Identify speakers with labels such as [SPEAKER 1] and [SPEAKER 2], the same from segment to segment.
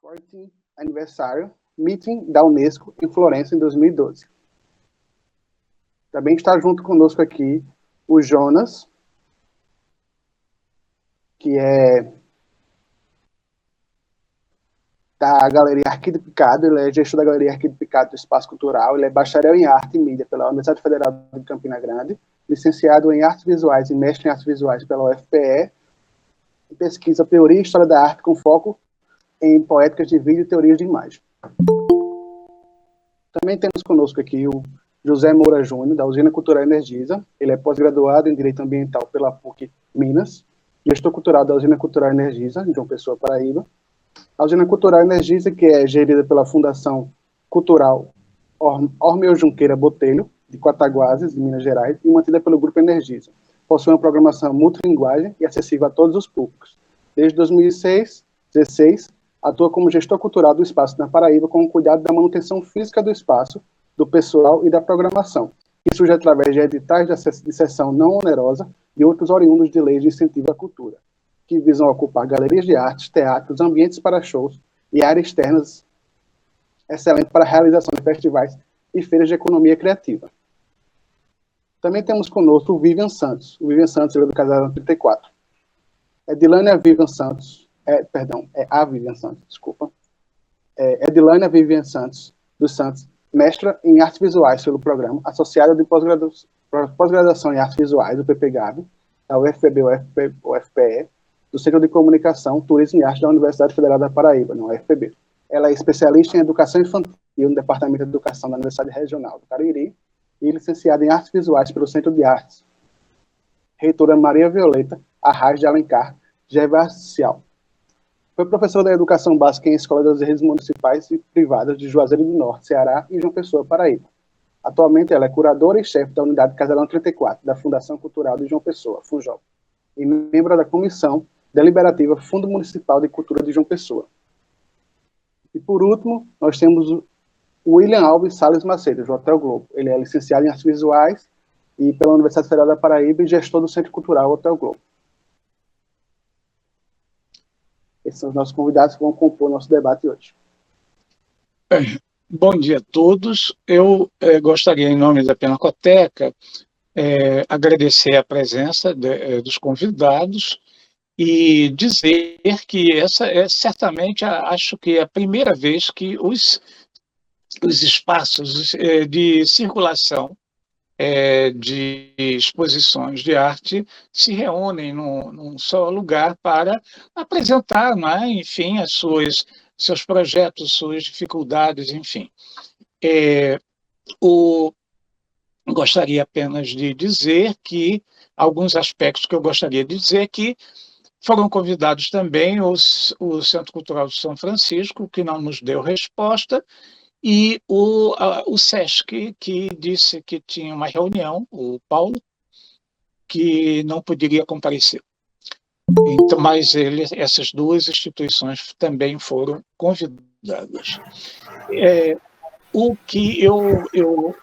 [SPEAKER 1] 40th Anniversary Meeting da Unesco em Florença, em 2012. Também está junto conosco aqui o Jonas, que é da Galeria Arquido Picado, ele é gestor da Galeria Arquido Picado do Espaço Cultural, ele é bacharel em Arte e Mídia pela Universidade Federal de Campina Grande, licenciado em Artes Visuais e mestre em Artes Visuais pela UFPE, e pesquisa Teoria e História da Arte com foco em poéticas de vídeo e teorias de imagem. Também temos conosco aqui o José Moura Júnior, da Usina Cultural Energisa, ele é pós-graduado em Direito Ambiental pela PUC Minas, gestor cultural da Usina Cultural Energisa, em João Pessoa, Paraíba. A Usina Cultural Energisa, que é gerida pela Fundação Cultural Ormeu Junqueira Botelho, de Quataguases, de Minas Gerais, e mantida pelo Grupo Energisa. Possui uma programação multilinguagem e acessível a todos os públicos. Desde 2016, atua como gestor cultural do espaço na Paraíba, com o cuidado da manutenção física do espaço, do pessoal e da programação, que surge através de editais de sessão não onerosa e outros oriundos de leis de incentivo à cultura, que visam ocupar galerias de artes, teatros, ambientes para shows e áreas externas excelentes para a realização de festivais e feiras de economia criativa. Também temos conosco o Vivian Santos. O Vivian Santos, ele é do Casarão 34. Edilânia Vivian Santos, a Vivian Santos, desculpa. Edilânia Vivian Santos, dos Santos, mestra em Artes Visuais pelo programa, associada de pós-graduação em Artes Visuais, do PPGAB, da UFPB, UFPE, do Centro de Comunicação, Turismo e Arte da Universidade Federal da Paraíba, na UFPB. Ela é especialista em Educação Infantil no Departamento de Educação da Universidade Regional do Cariri e licenciada em Artes Visuais pelo Centro de Artes. Reitora Maria Violeta Arraes de Alencar, Gervacial. Foi professora da Educação Básica em Escolas das Redes Municipais e Privadas de Juazeiro do Norte, Ceará e João Pessoa, Paraíba. Atualmente, ela é curadora e chefe da Unidade Casarão 34, da Fundação Cultural de João Pessoa, FUNJOP, e membro da Comissão Deliberativa Fundo Municipal de Cultura de João Pessoa. E, por último, nós temos o William Alves Salles Macedo, do Hotel Globo. Ele é licenciado em Artes Visuais e pela Universidade Federal da Paraíba e gestor do Centro Cultural Hotel Globo. Esses são os nossos convidados que vão compor o nosso debate hoje.
[SPEAKER 2] Bom dia a todos. Eu gostaria, em nome da Pinacoteca, agradecer a presença dos convidados e dizer que essa é certamente, acho que é a primeira vez que os espaços de circulação de exposições de arte se reúnem num só lugar para apresentar, né, enfim, seus projetos, suas dificuldades, enfim. Gostaria apenas de dizer que alguns aspectos que eu gostaria de dizer que foram convidados também o Centro Cultural de São Francisco, que não nos deu resposta, e o SESC, que disse que tinha uma reunião, o Paulo, que não poderia comparecer. Então, mas essas duas instituições também foram convidadas. O que eu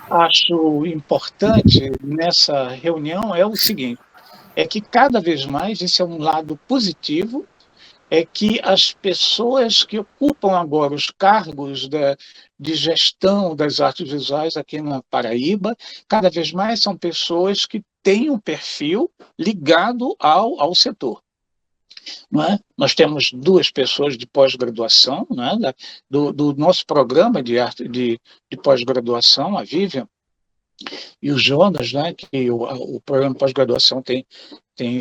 [SPEAKER 2] acho importante nessa reunião é o seguinte, é que cada vez mais, isso é um lado positivo, é que as pessoas que ocupam agora os cargos de gestão das artes visuais aqui na Paraíba, cada vez mais são pessoas que têm um perfil ligado ao setor. Não é? Nós temos duas pessoas de pós-graduação, não é? do nosso programa de arte de pós-graduação, a Vivian e o Jonas, né? Que o programa de pós-graduação tem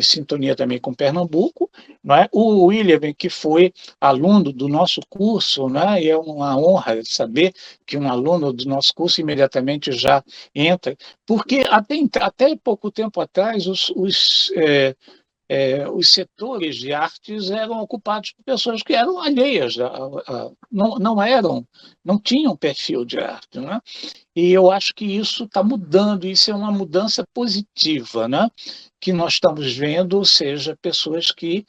[SPEAKER 2] sintonia também com Pernambuco, não é? O William, que foi aluno do nosso curso, né? E é uma honra saber que um aluno do nosso curso imediatamente já entra, porque até pouco tempo atrás os setores de artes eram ocupados por pessoas que eram alheias, não tinham perfil de arte, né? E eu acho que isso está mudando, isso é uma mudança positiva, né? Que nós estamos vendo, ou seja, pessoas que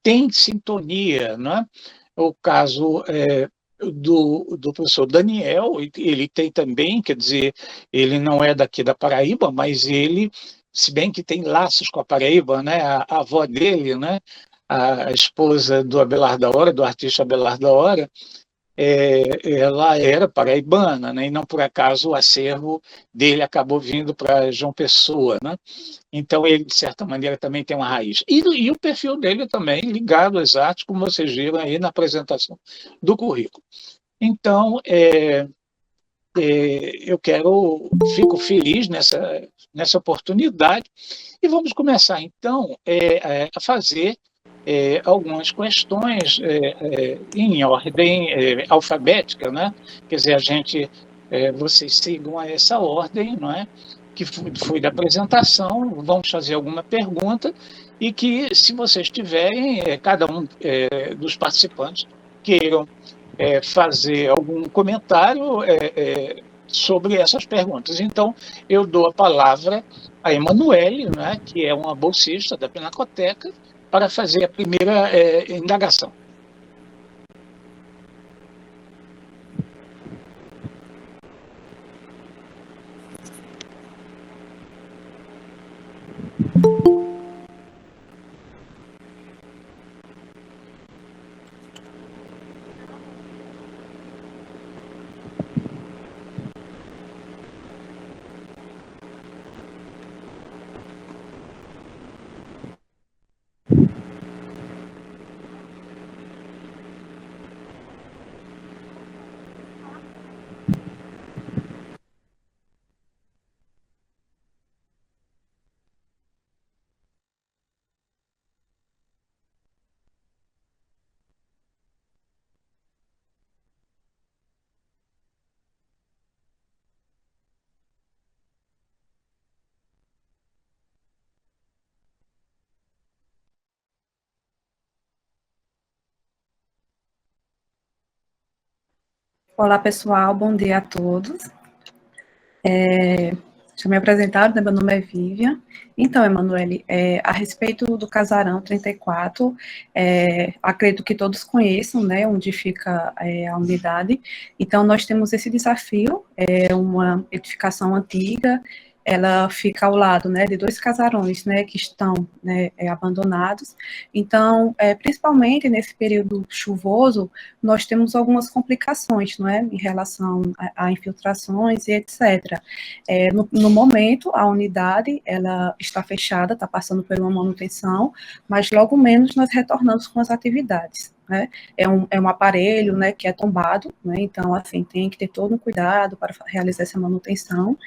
[SPEAKER 2] têm sintonia, né? O caso do professor Daniel, ele tem também, quer dizer, ele não é daqui da Paraíba, mas ele, se bem que tem laços com a Paraíba, né? A avó dele, né? a esposa do Abelardo da Hora, do artista Abelardo da Hora, ela era paraibana, né? E não por acaso o acervo dele acabou vindo para João Pessoa, né? Então ele, de certa maneira, também tem uma raiz. E o perfil dele também ligado às artes, como vocês viram aí na apresentação do currículo. Então, fico feliz nessa oportunidade e vamos começar, então, a fazer algumas questões em ordem alfabética, né? Quer dizer, vocês sigam essa ordem, não é? Que foi da apresentação, vamos fazer alguma pergunta e que, se vocês tiverem, cada um dos participantes queiram fazer algum comentário sobre essas perguntas. Então, eu dou a palavra a Emanuele, né, que é uma bolsista da Pinacoteca, para fazer a primeira indagação.
[SPEAKER 3] Olá, pessoal, bom dia a todos. Deixa eu me apresentar, meu nome é Vivian. Então, Emanuele, a respeito do Casarão 34, acredito que todos conheçam, né, onde fica a unidade. Então, nós temos esse desafio, uma edificação antiga, ela fica ao lado, né, de 2 casarões, né, que estão, né, abandonados. Então, principalmente nesse período chuvoso, nós temos algumas complicações, não é, em relação a infiltrações e etc. No momento, a unidade, ela está fechada, está passando por uma manutenção, mas logo menos nós retornamos com as atividades. Né? É um aparelho, né, que é tombado, né? Então, assim, tem que ter todo um cuidado para realizar essa manutenção.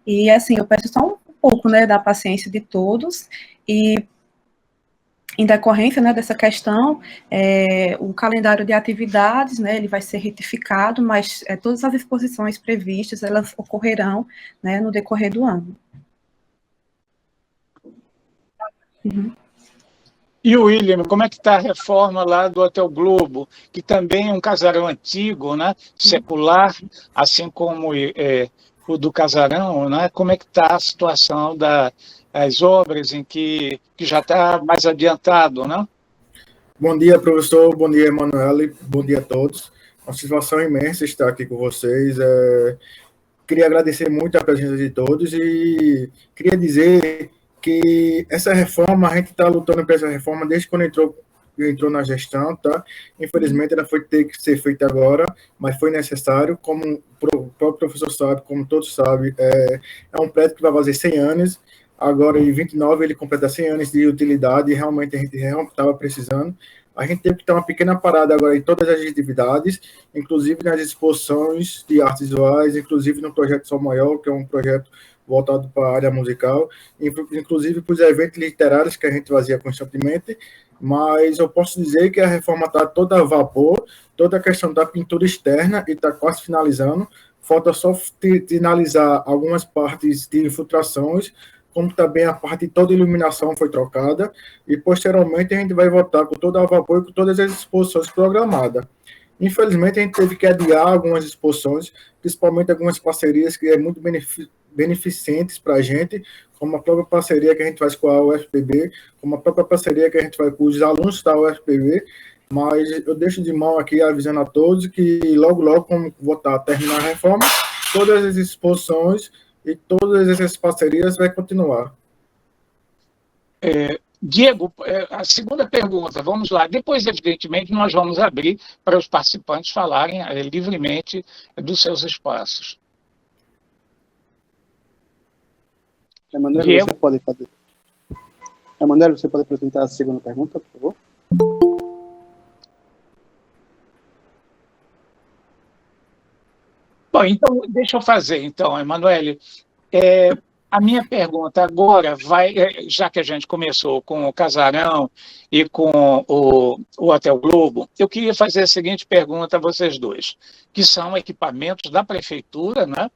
[SPEAKER 3] E, assim, eu peço só um pouco, né, da paciência de todos, e em decorrência, né, dessa questão, o calendário de atividades, né, ele vai ser retificado, mas todas as exposições previstas, elas ocorrerão, né, no decorrer do ano. Uhum.
[SPEAKER 2] E o William, como é que está a reforma lá do Hotel Globo, que também é um casarão antigo, né, secular, assim como o do casarão, né? Como é que está a situação das obras em que já está mais adiantado, né?
[SPEAKER 4] Bom dia, professor. Bom dia, Emanuele. Bom dia a todos. Uma satisfação imensa estar aqui com vocês. Queria agradecer muito a presença de todos e queria dizer que essa reforma, a gente está lutando por essa reforma desde quando entrou na gestão, tá? Infelizmente, ela foi ter que ser feita agora, mas foi necessário, como o próprio professor sabe, como todos sabem, é um prédio que vai fazer 100 anos, agora em 29 ele completa 100 anos de utilidade, e realmente a gente estava precisando. A gente teve que ter uma pequena parada agora em todas as atividades, inclusive nas exposições de artes visuais, inclusive no projeto Sol Maior, que é um projeto voltado para a área musical, inclusive para os eventos literários que a gente fazia constantemente, mas eu posso dizer que a reforma está toda a vapor, toda a questão da pintura externa e está quase finalizando, falta só finalizar algumas partes de infiltrações, como também a parte de toda a iluminação foi trocada, e posteriormente a gente vai voltar com todo a vapor e com todas as exposições programadas. Infelizmente, a gente teve que adiar algumas exposições, principalmente algumas parcerias que é muito beneficentes para a gente, como a própria parceria que a gente faz com a UFPB, como a própria parceria que a gente faz com os alunos da UFPB, mas eu deixo de mão aqui avisando a todos que logo, logo, como votar terminar a reforma, todas as exposições e todas essas parcerias vai continuar.
[SPEAKER 2] Diego, a segunda pergunta, vamos lá. Depois, evidentemente, nós vamos abrir para os participantes falarem livremente dos seus espaços.
[SPEAKER 1] Emanuel, você pode apresentar a segunda pergunta, por favor?
[SPEAKER 2] Bom, então, deixa eu fazer, então, Emanuele. A minha pergunta agora vai, já que a gente começou com o Casarão e com o Hotel Globo, eu queria fazer a seguinte pergunta a vocês dois, que são equipamentos da Prefeitura, né?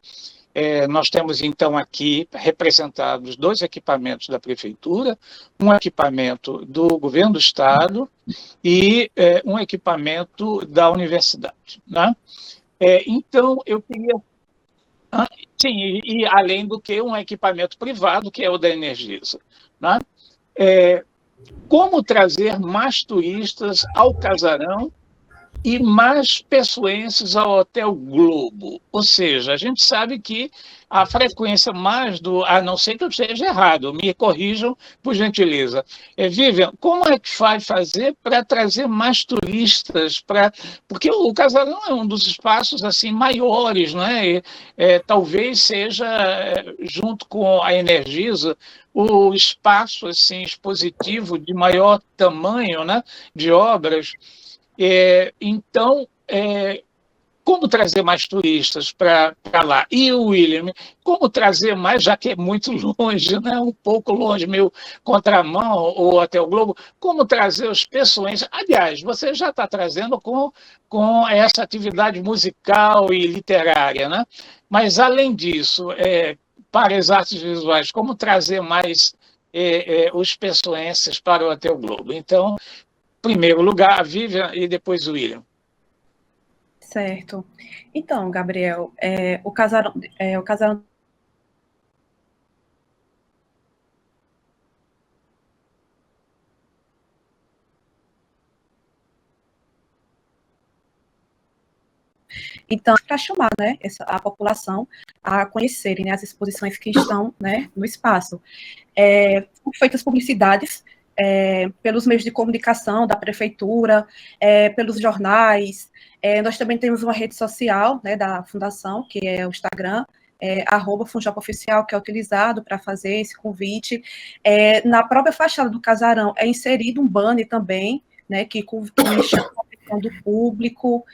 [SPEAKER 2] Nós temos, então, aqui representados 2 equipamentos da Prefeitura, um equipamento do Governo do Estado e um equipamento da universidade, né? Então, eu queria... Sim, e além do que um equipamento privado, que é o da Energisa, né? Como trazer mais turistas ao Casarão e mais pessoenses ao Hotel Globo? Ou seja, a gente sabe que a frequência mais a não ser que eu esteja errado, me corrijam, por gentileza. Vivian, como é que vai fazer para trazer mais turistas? Porque o Casarão é um dos espaços assim maiores, né? Talvez seja, junto com a Energisa, o espaço assim, expositivo de maior tamanho, né? De obras. Então, como trazer mais turistas para lá? E o William, como trazer mais, já que é muito longe, né? Um pouco longe, meio contramão, ou até o Globo, como trazer os pessoenses? Aliás, você já está trazendo com essa atividade musical e literária, né? Mas, além disso, para as artes visuais, como trazer mais os pessoenses para o Hotel Globo? Então, primeiro lugar, a Vivian e depois o William.
[SPEAKER 3] Certo. Então, Gabriel, o Casarão então, para chamar, né, a população a conhecerem, né, as exposições que estão, né, no espaço. São feitas publicidades pelos meios de comunicação da prefeitura, pelos jornais. Nós também temos uma rede social, né, da fundação, que é o Instagram, @funjopoficial, que é utilizado para fazer esse convite. Na própria fachada do Casarão é inserido um banner também, né, que chama a atenção do público.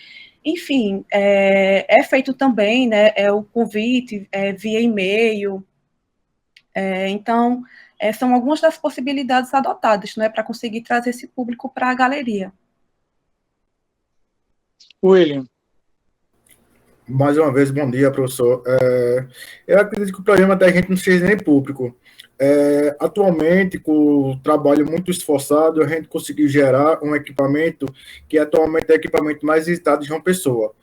[SPEAKER 3] Enfim, é feito também, né, o convite via e-mail. Então, são algumas das possibilidades adotadas, né, para conseguir trazer esse público para a galeria.
[SPEAKER 2] William.
[SPEAKER 4] Mais uma vez, bom dia, professor. Eu acredito que o programa da gente não seja nem público. Atualmente, com o trabalho muito esforçado, a gente conseguiu gerar um equipamento que atualmente é o equipamento mais visitado de João Pessoa.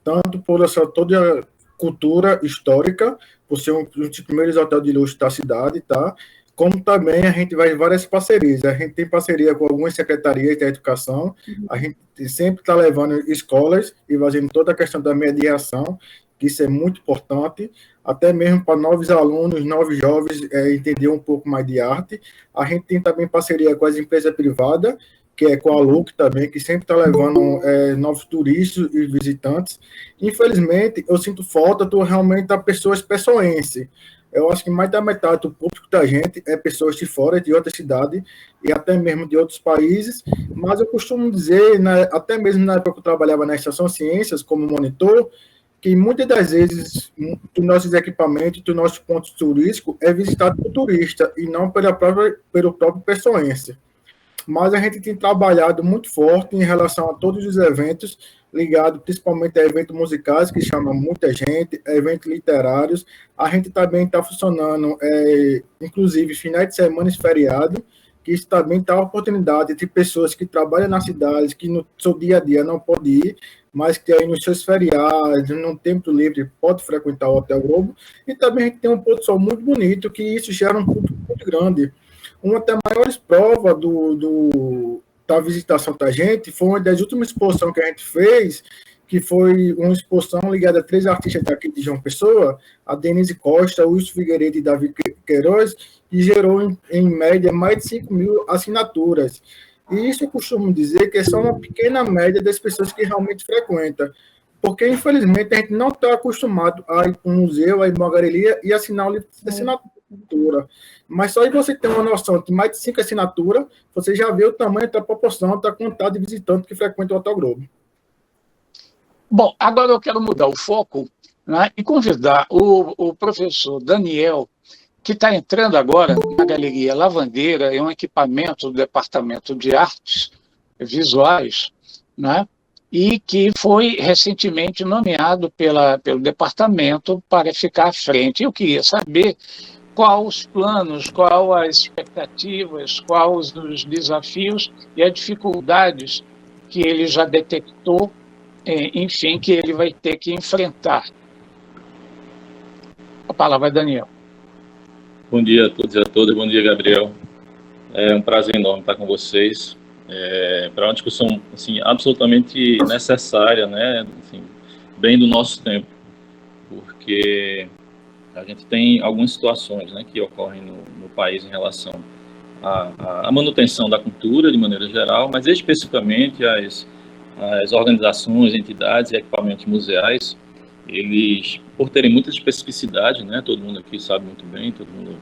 [SPEAKER 4] Tanto por essa toda a cultura histórica, por ser um dos primeiros hotéis de luxo da cidade, tá? Como também a gente vai em várias parcerias. A gente tem parceria com algumas secretarias da educação, a gente sempre está levando escolas e fazendo toda a questão da mediação, que isso é muito importante, até mesmo para novos alunos, novos jovens entender um pouco mais de arte. A gente tem também parceria com as empresas privadas, que é com a Look também, que sempre está levando novos turistas e visitantes. Infelizmente, eu sinto falta realmente da pessoas pessoense. Eu acho que mais da metade do público da gente é pessoas de fora, de outra cidade, e até mesmo de outros países, mas eu costumo dizer, né, até mesmo na época que eu trabalhava na Estação Ciências, como monitor, que muitas das vezes os nossos equipamentos, os nossos pontos turísticos é visitado por turista, e não pelo próprio pessoense. Mas a gente tem trabalhado muito forte em relação a todos os eventos, ligados principalmente a eventos musicais, que chamam muita gente, eventos literários. A gente também está funcionando, inclusive, finais de semana e feriado, que isso também dá a oportunidade de pessoas que trabalham nas cidades, que no seu dia a dia não podem ir, mas que aí nos seus feriados, no tempo livre, pode frequentar o Hotel Globo. E também a gente tem um pôr do sol muito bonito, que isso gera um público muito grande. Uma das maiores provas da visitação da gente, foi uma das últimas exposições que a gente fez, que foi uma exposição ligada a 3 artistas daqui de João Pessoa, a Denise Costa, Wilson Figueiredo e Davi Queiroz, que gerou, em média, mais de 5 mil assinaturas. E isso eu costumo dizer que é só uma pequena média das pessoas que realmente frequentam, porque, infelizmente, a gente não está acostumado a ir para um museu, a ir para uma galeria e assinar um livro de assinatura. Mas só de você ter uma noção de mais de 5 assinaturas, você já vê o tamanho da proporção da quantidade de visitantes que frequentam o Hotel Globo.
[SPEAKER 2] Bom, agora eu quero mudar o foco, né, e convidar o professor Daniel, que está entrando agora na Galeria Lavandeira, é um equipamento do Departamento de Artes Visuais, né, e que foi recentemente nomeado pelo departamento para ficar à frente. Eu queria saber quais os planos, quais as expectativas, quais os desafios e as dificuldades que ele já detectou, enfim, que ele vai ter que enfrentar. A palavra é Daniel.
[SPEAKER 5] Bom dia a todos e a todas, bom dia, Gabriel. É um prazer enorme estar com vocês, para uma discussão assim, absolutamente necessária, né? Assim, bem do nosso tempo, porque a gente tem algumas situações, né, que ocorrem no país em relação à manutenção da cultura, de maneira geral, mas especificamente as organizações, entidades e equipamentos museais, eles, por terem muita especificidade, né, todo mundo aqui sabe muito bem, todo mundo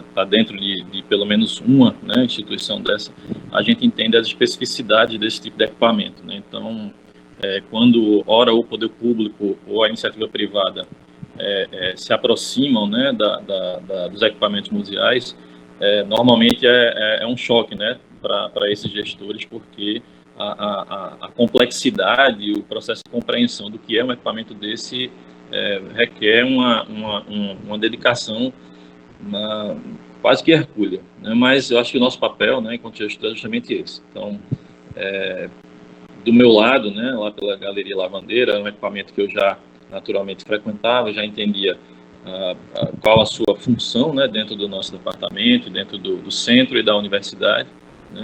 [SPEAKER 5] está dentro de pelo menos uma, né, instituição dessa, a gente entende as especificidades desse tipo de equipamento, né? Então, quando ora o poder público ou a iniciativa privada se aproximam, né, dos equipamentos museais, normalmente é um choque, né, para esses gestores, porque a complexidade, o processo de compreensão do que é um equipamento desse requer uma dedicação quase que hercúlea, né? Mas eu acho que o nosso papel, né, enquanto gestor, é justamente esse. Então, do meu lado, né, lá pela Galeria Lavandeira, é um equipamento que eu já naturalmente frequentava, já entendia qual a sua função, né, dentro do nosso departamento, dentro do centro e da universidade, né?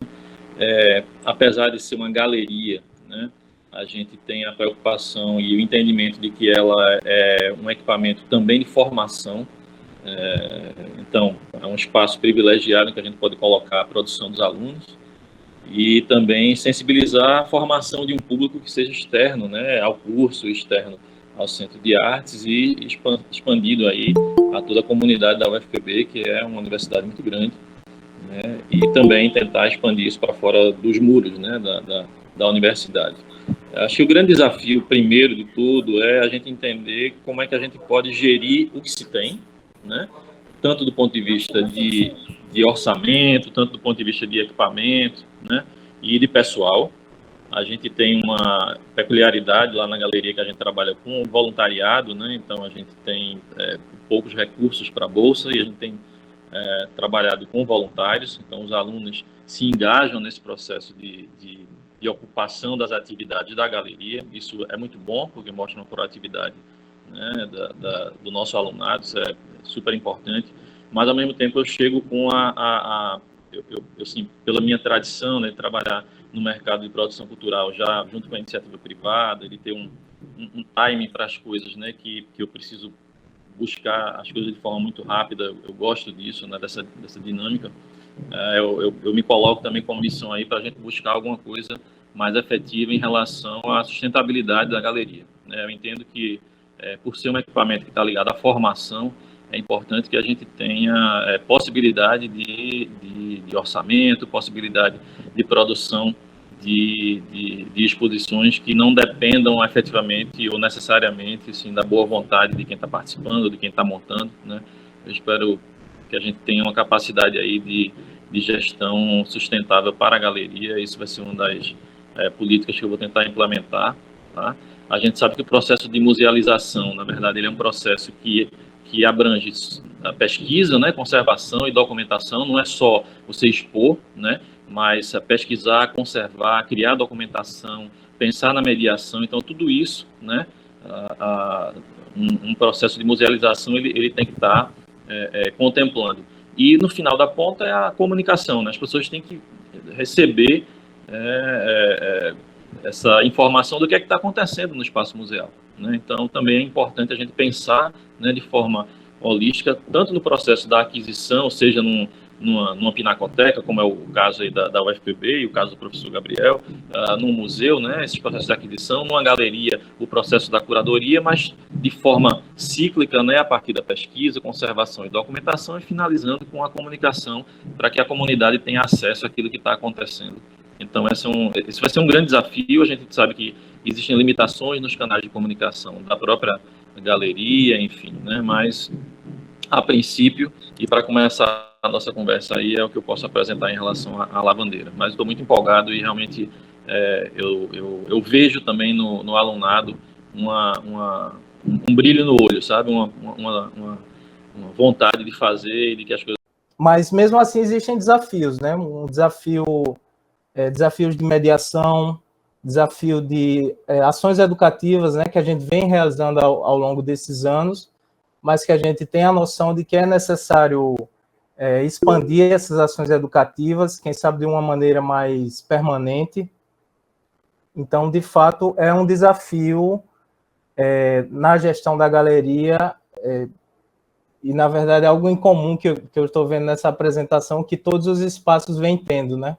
[SPEAKER 5] Apesar de ser uma galeria, né, a gente tem a preocupação e o entendimento de que ela é um equipamento também de formação. Então, é um espaço privilegiado que a gente pode colocar a produção dos alunos e também sensibilizar a formação de um público que seja externo, né, ao curso, externo ao Centro de Artes e expandido aí a toda a comunidade da UFPB, que é uma universidade muito grande, né, e também tentar expandir isso para fora dos muros, né, da universidade. Acho que o grande desafio, primeiro de tudo, é a gente entender como é que a gente pode gerir o que se tem, né, tanto do ponto de vista de orçamento, tanto do ponto de vista de equipamento, né, e de pessoal. A gente tem uma peculiaridade lá na galeria que a gente trabalha com voluntariado, né, então a gente tem poucos recursos para a bolsa e a gente tem trabalhado com voluntários, então os alunos se engajam nesse processo de ocupação das atividades da galeria. Isso é muito bom, porque mostra uma proatividade, né, do nosso alunado, isso é super importante, mas ao mesmo tempo eu chego com eu assim, pela minha tradição, né, de trabalhar no mercado de produção cultural já junto com a iniciativa privada, ele ter um timing para as coisas, né, que eu preciso buscar as coisas de forma muito rápida. Eu gosto disso, né, dessa dinâmica. Eu me coloco também como missão aí para a gente buscar alguma coisa mais efetiva em relação à sustentabilidade da galeria, né? Eu entendo que, por ser um equipamento que está ligado à formação, é importante que a gente tenha possibilidade de orçamento, possibilidade de produção de exposições que não dependam efetivamente ou necessariamente, assim, da boa vontade de quem está participando, de quem está montando, né? Eu espero que a gente tenha uma capacidade aí de gestão sustentável para a galeria. Isso vai ser uma das políticas que eu vou tentar implementar, tá? A gente sabe que o processo de musealização, na verdade, ele é um processo que abrange a pesquisa, né, conservação e documentação. Não é só você expor, né, mas pesquisar, conservar, criar documentação, pensar na mediação. Então, tudo isso, né, um processo de musealização, ele tem que estar contemplando. E, no final da ponta, é a comunicação, né? As pessoas têm que receber essa informação do que é que está acontecendo no espaço museal, né? Então, também é importante a gente pensar, né, de forma holística, tanto no processo da aquisição, seja numa pinacoteca, como é o caso aí da UFPB e o caso do professor Gabriel, num museu, né, esses processos de aquisição, numa galeria, o processo da curadoria, mas de forma cíclica, né, a partir da pesquisa, conservação e documentação, e finalizando com a comunicação, para que a comunidade tenha acesso àquilo que está acontecendo. Então, esse vai ser um grande desafio. A gente sabe que existem limitações nos canais de comunicação da própria galeria, enfim, né, mas a princípio, e para começar a nossa conversa aí, é o que eu posso apresentar em relação à lavandeira. Mas estou muito empolgado e realmente eu vejo também no alunado um brilho no olho, sabe? Uma vontade de fazer e de que as coisas...
[SPEAKER 6] Mas mesmo assim existem desafios, né? Desafios de mediação, desafio de ações educativas, né, que a gente vem realizando ao longo desses anos, mas que a gente tem a noção de que é necessário expandir essas ações educativas, quem sabe de uma maneira mais permanente. Então, de fato, é um desafio na gestão da galeria, e, na verdade, é algo em comum que eu estou vendo nessa apresentação, que todos os espaços vêm tendo, né?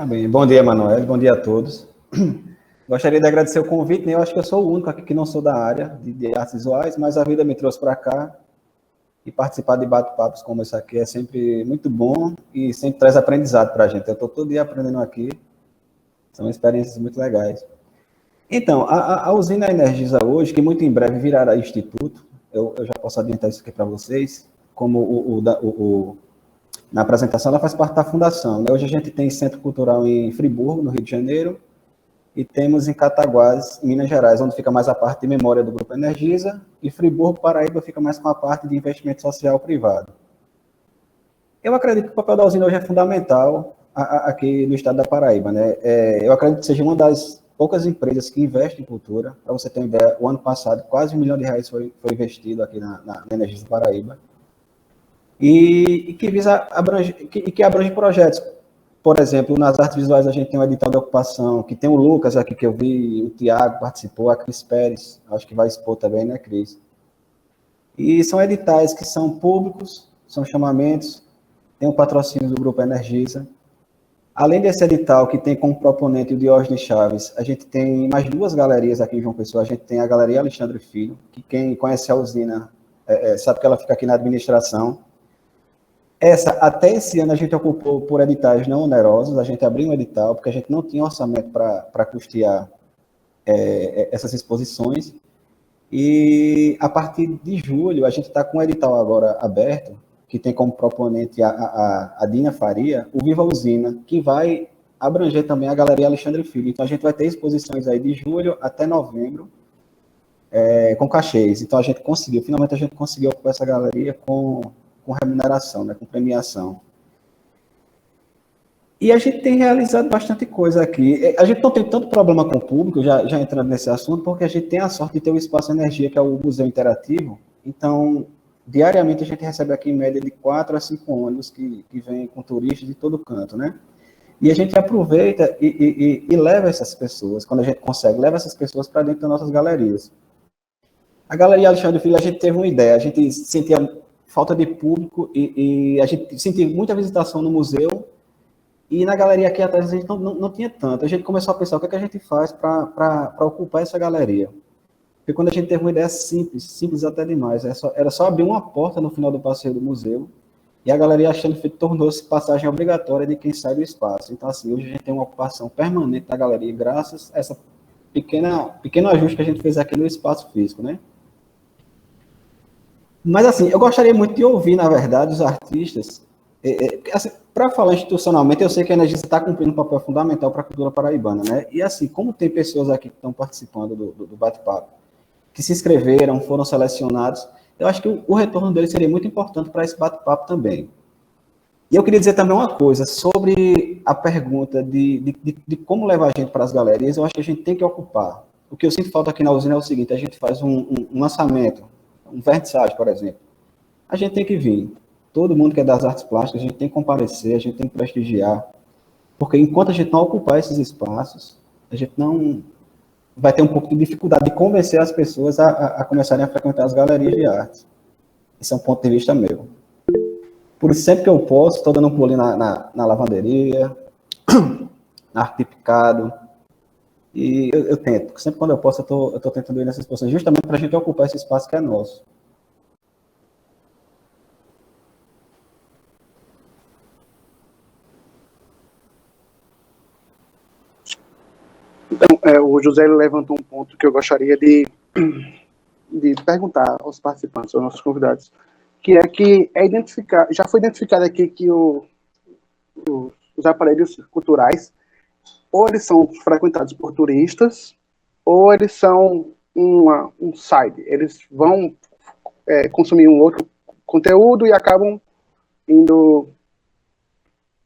[SPEAKER 7] Bem, bom dia, Manuel, bom dia a todos. Gostaria de agradecer o convite, né? Eu acho que eu sou o único aqui que não sou da área de artes visuais, mas a vida me trouxe para cá, e participar de bate-papos como esse aqui é sempre muito bom e sempre traz aprendizado para a gente. Eu estou todo dia aprendendo aqui, são experiências muito legais. Então, a usina Energisa hoje, que muito em breve virará instituto, eu já posso adiantar isso aqui para vocês, como na apresentação, ela faz parte da fundação, né? Hoje a gente tem Centro Cultural em Friburgo, no Rio de Janeiro, e temos em Cataguases, Minas Gerais, onde fica mais a parte de memória do Grupo Energisa, e Friburgo, Paraíba, fica mais com a parte de investimento social privado. Eu acredito que o papel da usina hoje é fundamental aqui no estado da Paraíba, né? Eu acredito que seja uma das poucas empresas que investem em cultura. Para você ter uma ideia, o ano passado, quase R$1 milhão foi investido aqui na Energisa Paraíba. E que visa que abrange projetos. Por exemplo, nas artes visuais a gente tem o edital de ocupação, que tem o Lucas aqui que eu vi, o Tiago participou, a Cris Pérez, acho que vai expor também, né, Cris? E são editais que são públicos, são chamamentos, tem o patrocínio do Grupo Energisa. Além desse edital, que tem como proponente o Diógenes Chaves, a gente tem mais duas galerias aqui em João Pessoa. A gente tem a Galeria Alexandre Filho, que quem conhece a usina sabe que ela fica aqui na administração. Até esse ano a gente ocupou por editais não onerosos, a gente abriu um edital, porque a gente não tinha orçamento para custear essas exposições, e a partir de julho a gente está com um edital agora aberto, que tem como proponente a Dina Faria, o Viva Usina, que vai abranger também a Galeria Alexandre Filho. Então, a gente vai ter exposições aí de julho até novembro, com cachês. Então, finalmente a gente conseguiu ocupar essa galeria com remuneração, né, com premiação. E a gente tem realizado bastante coisa aqui. A gente não tem tanto problema com o público, já entrando nesse assunto, porque a gente tem a sorte de ter o Espaço Energia, que é o Museu Interativo. Então, diariamente a gente recebe aqui em média de 4 a 5 ônibus que vêm com turistas de todo canto, né? E a gente aproveita e leva essas pessoas, quando a gente consegue, leva essas pessoas para dentro das nossas galerias. A Galeria Alexandre Filho, a gente teve uma ideia, a gente sentia falta de público e a gente sentia muita visitação no museu, e na galeria aqui atrás a gente não tinha tanto. A gente começou a pensar o que a gente faz para ocupar essa galeria. Porque quando a gente teve uma ideia simples até demais, era só abrir uma porta no final do passeio do museu, e a Galeria Alexandre Filho tornou-se passagem obrigatória de quem sai do espaço. Então, assim, hoje a gente tem uma ocupação permanente da galeria, graças a essa pequeno ajuste que a gente fez aqui no espaço físico, né? Mas, assim, eu gostaria muito de ouvir, na verdade, os artistas. Assim, para falar institucionalmente, eu sei que a Energisa está cumprindo um papel fundamental para a cultura paraibana, né? E, assim, como tem pessoas aqui que estão participando do bate-papo, que se inscreveram, foram selecionados, eu acho que o retorno deles seria muito importante para esse bate-papo também. E eu queria dizer também uma coisa sobre a pergunta de como levar a gente para as galerias. Eu acho que a gente tem que ocupar. O que eu sinto falta aqui na usina é o seguinte: a gente faz um lançamento, um vernissage, por exemplo. A gente tem que vir. Todo mundo que é das artes plásticas, a gente tem que comparecer, a gente tem que prestigiar. Porque enquanto a gente não ocupar esses espaços, a gente não vai ter um pouco de dificuldade de convencer as pessoas a começarem a frequentar as galerias de arte. Esse é um ponto de vista meu. Por isso, sempre que eu posso, estou dando um pulinho na lavanderia, na arte picado, e eu tento. Sempre quando eu posso, eu estou tentando ir nessas posições, justamente para a gente ocupar esse espaço que é nosso.
[SPEAKER 1] Então, o José levantou um ponto que eu gostaria de perguntar aos participantes, aos nossos convidados, que já foi identificado aqui que os aparelhos culturais, ou eles são frequentados por turistas, ou eles são um side, eles vão consumir um outro conteúdo e acabam indo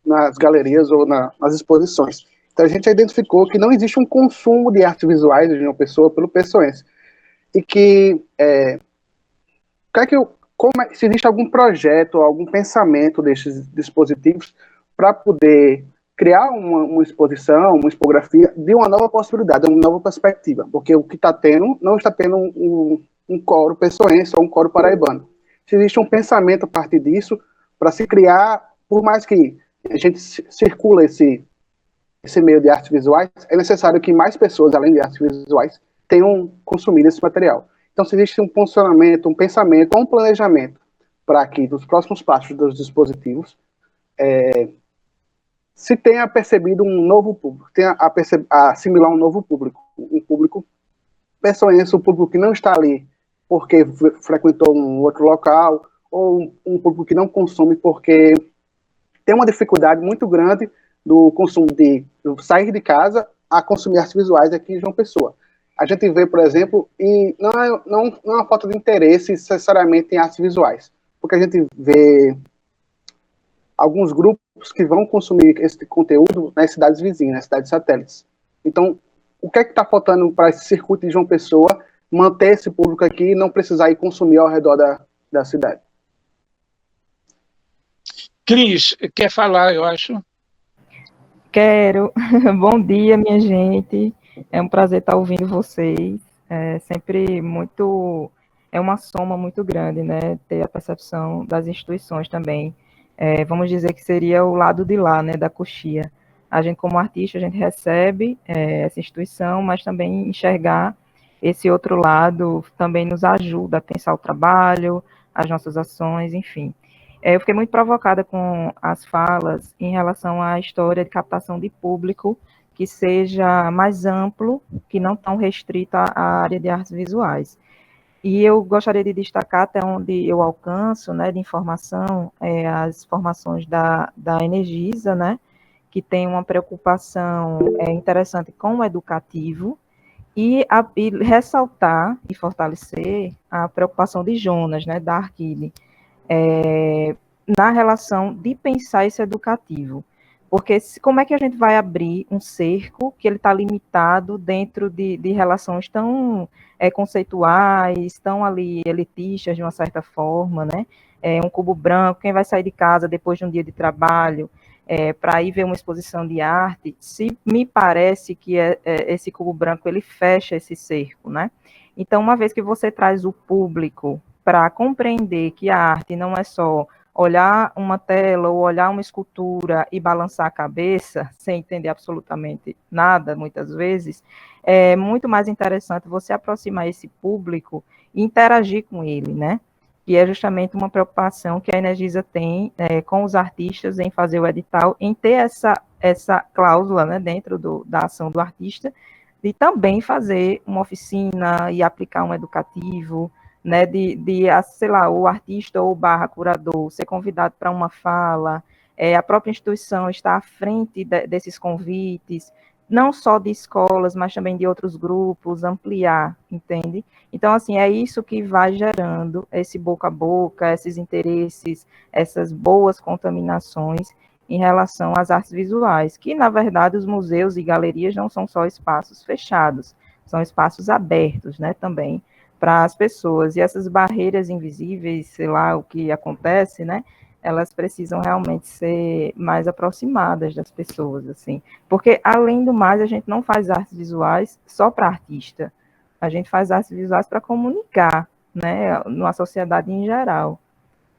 [SPEAKER 1] nas galerias ou nas exposições. Então a gente identificou que não existe um consumo de artes visuais de uma pessoa pelo pessoense. E que, se existe algum projeto, algum pensamento desses dispositivos para poder criar uma exposição, uma expografia de uma nova possibilidade, uma nova perspectiva, porque o que está tendo, não está tendo um coro pessoense ou um coro paraibano. Se existe um pensamento a partir disso, para se criar, por mais que a gente circula esse meio de artes visuais, é necessário que mais pessoas, além de artes visuais, tenham consumido esse material. Então, se existe um funcionamento, um pensamento, um planejamento para que, nos próximos passos dos dispositivos, se tenha percebido um novo público, tenha a assimilar um novo público, um público pessoense, um público que não está ali porque frequentou um outro local, ou um público que não consome porque tem uma dificuldade muito grande do consumo de sair de casa a consumir artes visuais aqui em João Pessoa. A gente vê, por exemplo, e não é uma falta de interesse necessariamente em artes visuais, porque a gente vê alguns grupos que vão consumir esse conteúdo nas cidades vizinhas, nas cidades satélites. Então, o que é que está faltando para esse circuito de João Pessoa manter esse público aqui e não precisar ir consumir ao redor da cidade?
[SPEAKER 2] Cris, quer falar, eu acho?
[SPEAKER 8] Quero. Bom dia, minha gente. É um prazer estar ouvindo vocês. É sempre é uma soma muito grande, né? Ter a percepção das instituições também. Vamos dizer que seria o lado de lá, né? Da coxia. A gente, como artista, a gente recebe essa instituição, mas também enxergar esse outro lado também nos ajuda a pensar o trabalho, as nossas ações, enfim. Eu fiquei muito provocada com as falas em relação à história de captação de público que seja mais amplo, que não tão restrito à área de artes visuais. E eu gostaria de destacar até onde eu alcanço, né, de informação, as formações da Energisa, né, que tem uma preocupação interessante com o educativo, e ressaltar e fortalecer a preocupação de Jonas, né, da Arquide, na relação de pensar esse educativo. Porque como é que a gente vai abrir um cerco que ele está limitado dentro de relações tão conceituais, tão ali elitistas de uma certa forma, né? Um cubo branco, quem vai sair de casa depois de um dia de trabalho para ir ver uma exposição de arte, se me parece que esse cubo branco ele fecha esse cerco, né? Então, uma vez que você traz o público para compreender que a arte não é só olhar uma tela ou olhar uma escultura e balançar a cabeça, sem entender absolutamente nada, muitas vezes, é muito mais interessante você aproximar esse público e interagir com ele, né? Que é justamente uma preocupação que a Energisa tem com os artistas em fazer o edital, em ter essa cláusula, né, dentro da ação do artista, de também fazer uma oficina e aplicar um educativo, né, sei lá, o artista ou / curador ser convidado para uma fala, a própria instituição está à frente desses convites, não só de escolas, mas também de outros grupos, ampliar, entende? Então, assim, é isso que vai gerando esse boca a boca, esses interesses, essas boas contaminações em relação às artes visuais, que, na verdade, os museus e galerias não são só espaços fechados, são espaços abertos, né, também, para as pessoas, e essas barreiras invisíveis, sei lá, o que acontece, né, elas precisam realmente ser mais aproximadas das pessoas, assim, porque, além do mais, a gente não faz artes visuais só para artista, a gente faz artes visuais para comunicar, né, na sociedade em geral.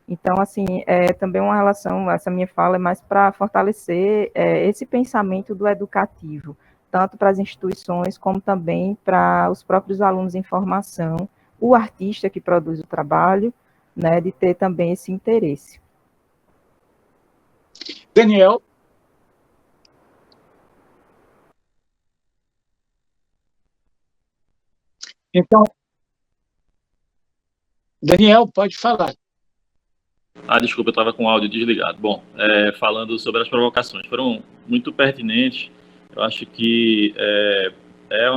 [SPEAKER 8] Então, assim, também uma relação, essa minha fala é mais para fortalecer esse pensamento do educativo, tanto para as instituições, como também para os próprios alunos em formação, o artista que produz o trabalho, né, de ter também esse interesse.
[SPEAKER 2] Daniel? Então, Daniel, pode falar.
[SPEAKER 5] Desculpa, eu estava com o áudio desligado. Bom, falando sobre as provocações, foram muito pertinentes. Eu acho que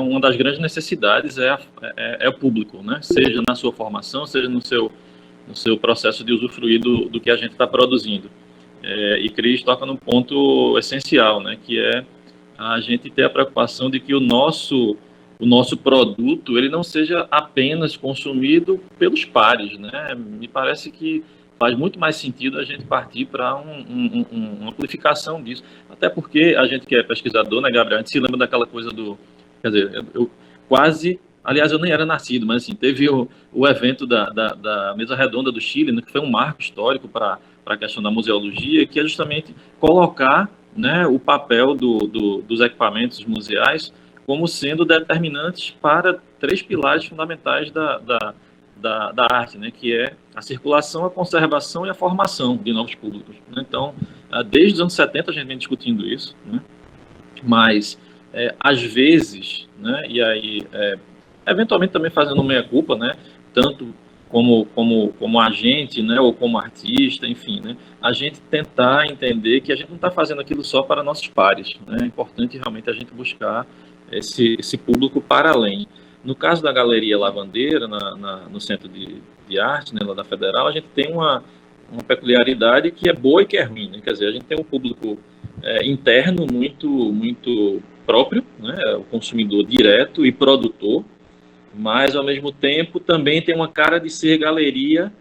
[SPEAKER 5] uma das grandes necessidades é o público, né? Seja na sua formação, seja no seu processo de usufruir do que a gente está produzindo. E Cris toca num ponto essencial, né? Que é a gente ter a preocupação de que o nosso produto ele não seja apenas consumido pelos pares, né? Me parece que faz muito mais sentido a gente partir para uma amplificação disso. Até porque a gente que é pesquisador, né, Gabriel, a gente se lembra daquela coisa quer dizer, eu quase, aliás, eu nem era nascido, mas assim, teve o evento da Mesa Redonda do Chile, né, que foi um marco histórico para a questão da museologia, que é justamente colocar, né, o papel dos equipamentos museais como sendo determinantes para 3 pilares fundamentais da arte, né, que é a circulação, a conservação e a formação de novos públicos. Né? Então, desde os anos 70 a gente vem discutindo isso, né? Mas, às vezes, né, e aí, eventualmente também fazendo meia-culpa, né, tanto como agente, né, ou como artista, enfim, né, a gente tentar entender que a gente não está fazendo aquilo só para nossos pares, né? É importante realmente a gente buscar esse público para além. No caso da Galeria Lavandeira, no Centro de Arte, né, lá da Federal, a gente tem uma peculiaridade que é boa e que é ruim, né? Quer dizer, a gente tem um público interno muito próprio, né, o consumidor direto e produtor, mas, ao mesmo tempo, também tem uma cara de ser galeria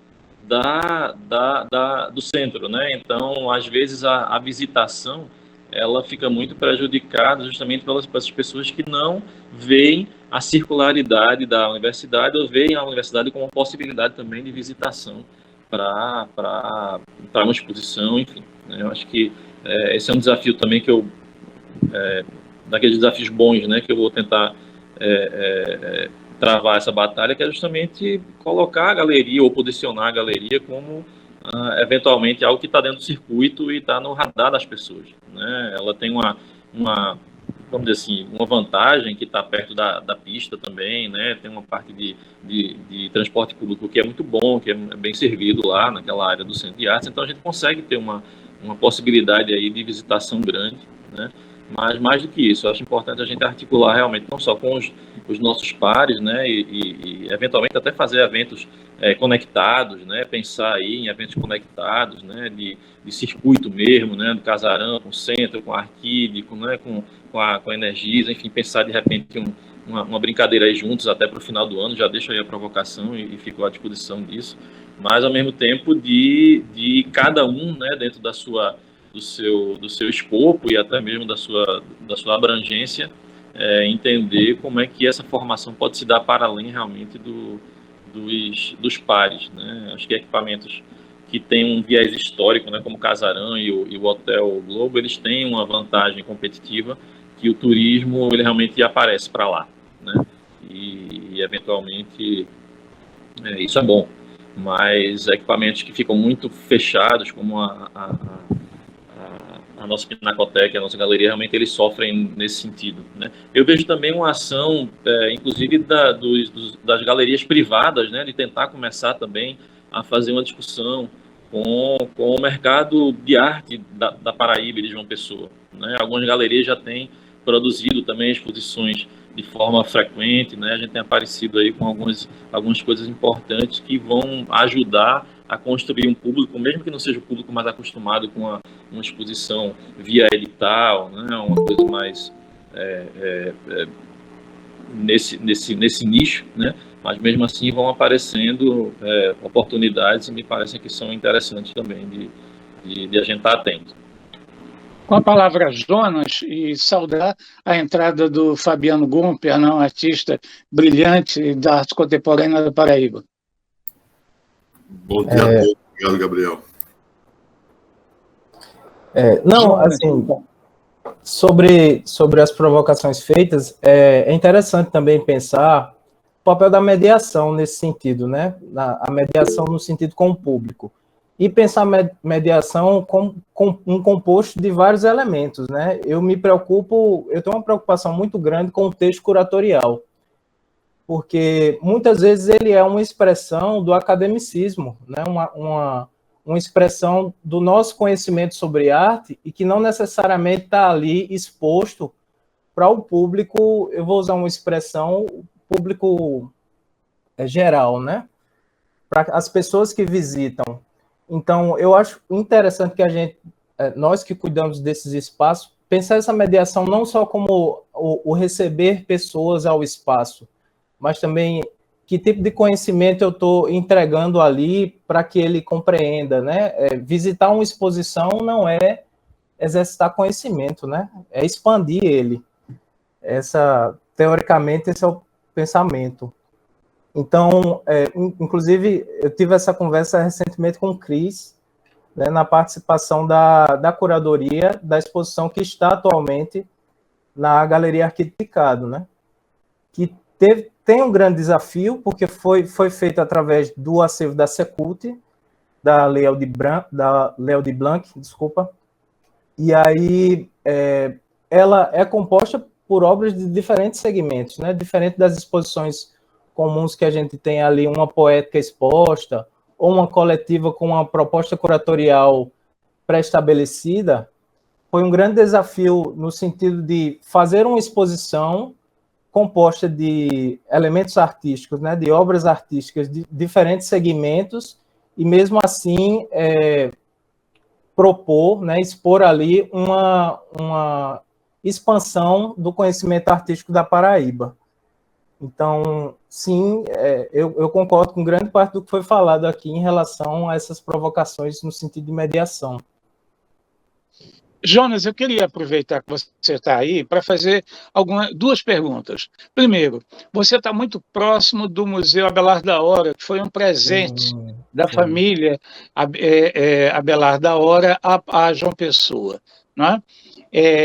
[SPEAKER 5] do centro, né? Então, às vezes, a visitação ela fica muito prejudicada justamente pelas pessoas que não veem a circularidade da universidade ou veem a universidade como uma possibilidade também de visitação para uma exposição, enfim. Né? Eu acho que esse é um desafio também que daqueles desafios bons, né, que eu vou tentar travar essa batalha, que é justamente colocar a galeria ou posicionar a galeria como eventualmente algo que está dentro do circuito e está no radar das pessoas, né? Ela tem vamos dizer assim, uma vantagem que está perto da pista também, né? Tem uma parte de transporte público que é muito bom, que é bem servido lá naquela área do Centro de Artes, então a gente consegue ter uma possibilidade aí de visitação grande, né? Mas mais do que isso, eu acho importante a gente articular realmente não só com os nossos pares, né, e eventualmente até fazer eventos conectados, né, pensar aí em eventos conectados, né, de circuito mesmo, né, do Casarão, com o Centro, com a Arquide, né, com a Energisa, enfim, pensar de repente uma brincadeira aí juntos até para o final do ano, já deixo aí a provocação e fico à disposição disso, mas ao mesmo tempo de cada um, né, dentro do seu escopo e até mesmo da sua abrangência, entender como é que essa formação pode se dar para além realmente dos pares, né? Acho que equipamentos que têm um viés histórico, né, como o Casarão e o Hotel Globo, eles têm uma vantagem competitiva que o turismo ele realmente aparece para lá, né? E eventualmente isso é bom, mas equipamentos que ficam muito fechados, como a nossa Pinacoteca, a nossa galeria, realmente eles sofrem nesse sentido, né? Eu vejo também uma ação, inclusive das galerias privadas, né, de tentar começar também a fazer uma discussão com o mercado de arte da Paraíba e de João Pessoa, né? Algumas galerias já têm produzido também exposições de forma frequente, né? A gente tem aparecido aí com algumas coisas importantes que vão ajudar a construir um público, mesmo que não seja o público mais acostumado com uma exposição via edital, né? Uma coisa mais nesse nicho, né? Mas mesmo assim vão aparecendo oportunidades e me parecem que são interessantes também de a gente estar atento.
[SPEAKER 2] Com a palavra Jonas, e saudar a entrada do Fabiano Gumper, um artista brilhante da arte contemporânea da Paraíba.
[SPEAKER 9] Bom dia a todos. Obrigado, Gabriel.
[SPEAKER 6] Não, assim, sobre as provocações feitas, é interessante também pensar o papel da mediação nesse sentido, né? A mediação no sentido com o público. E pensar mediação com um composto de vários elementos, né? Eu tenho uma preocupação muito grande com o texto curatorial, porque muitas vezes ele é uma expressão do academicismo, né? Uma expressão do nosso conhecimento sobre arte e que não necessariamente está ali exposto para o público, eu vou usar uma expressão, público geral, né? Para as pessoas que visitam. Então, eu acho interessante que nós que cuidamos desses espaços, pensar essa mediação não só como o receber pessoas ao espaço, mas também que tipo de conhecimento eu estou entregando ali para que ele compreenda, né? Visitar uma exposição não é exercitar conhecimento, né? É expandir ele. Teoricamente, esse é o pensamento. Então, inclusive, eu tive essa conversa recentemente com o Cris, né, na participação da curadoria da exposição que está atualmente na Galeria Arquiticado, né, que tem um grande desafio, porque foi feito através do acervo da Secult, da Léo de Blanc, desculpa, e aí ela é composta por obras de diferentes segmentos, né, diferente das exposições comuns que a gente tem ali, uma poética exposta, ou uma coletiva com uma proposta curatorial pré-estabelecida, foi um grande desafio no sentido de fazer uma exposição composta de elementos artísticos, né, de obras artísticas de diferentes segmentos, e mesmo assim propor, né, expor ali uma expansão do conhecimento artístico da Paraíba. Então, sim, eu concordo com grande parte do que foi falado aqui em relação a essas provocações no sentido de mediação.
[SPEAKER 2] Jonas, eu queria aproveitar que você está aí para fazer duas perguntas. Primeiro, você está muito próximo do Museu Abelardo da Hora, que foi um presente da família Abelardo da Hora a João Pessoa, não é?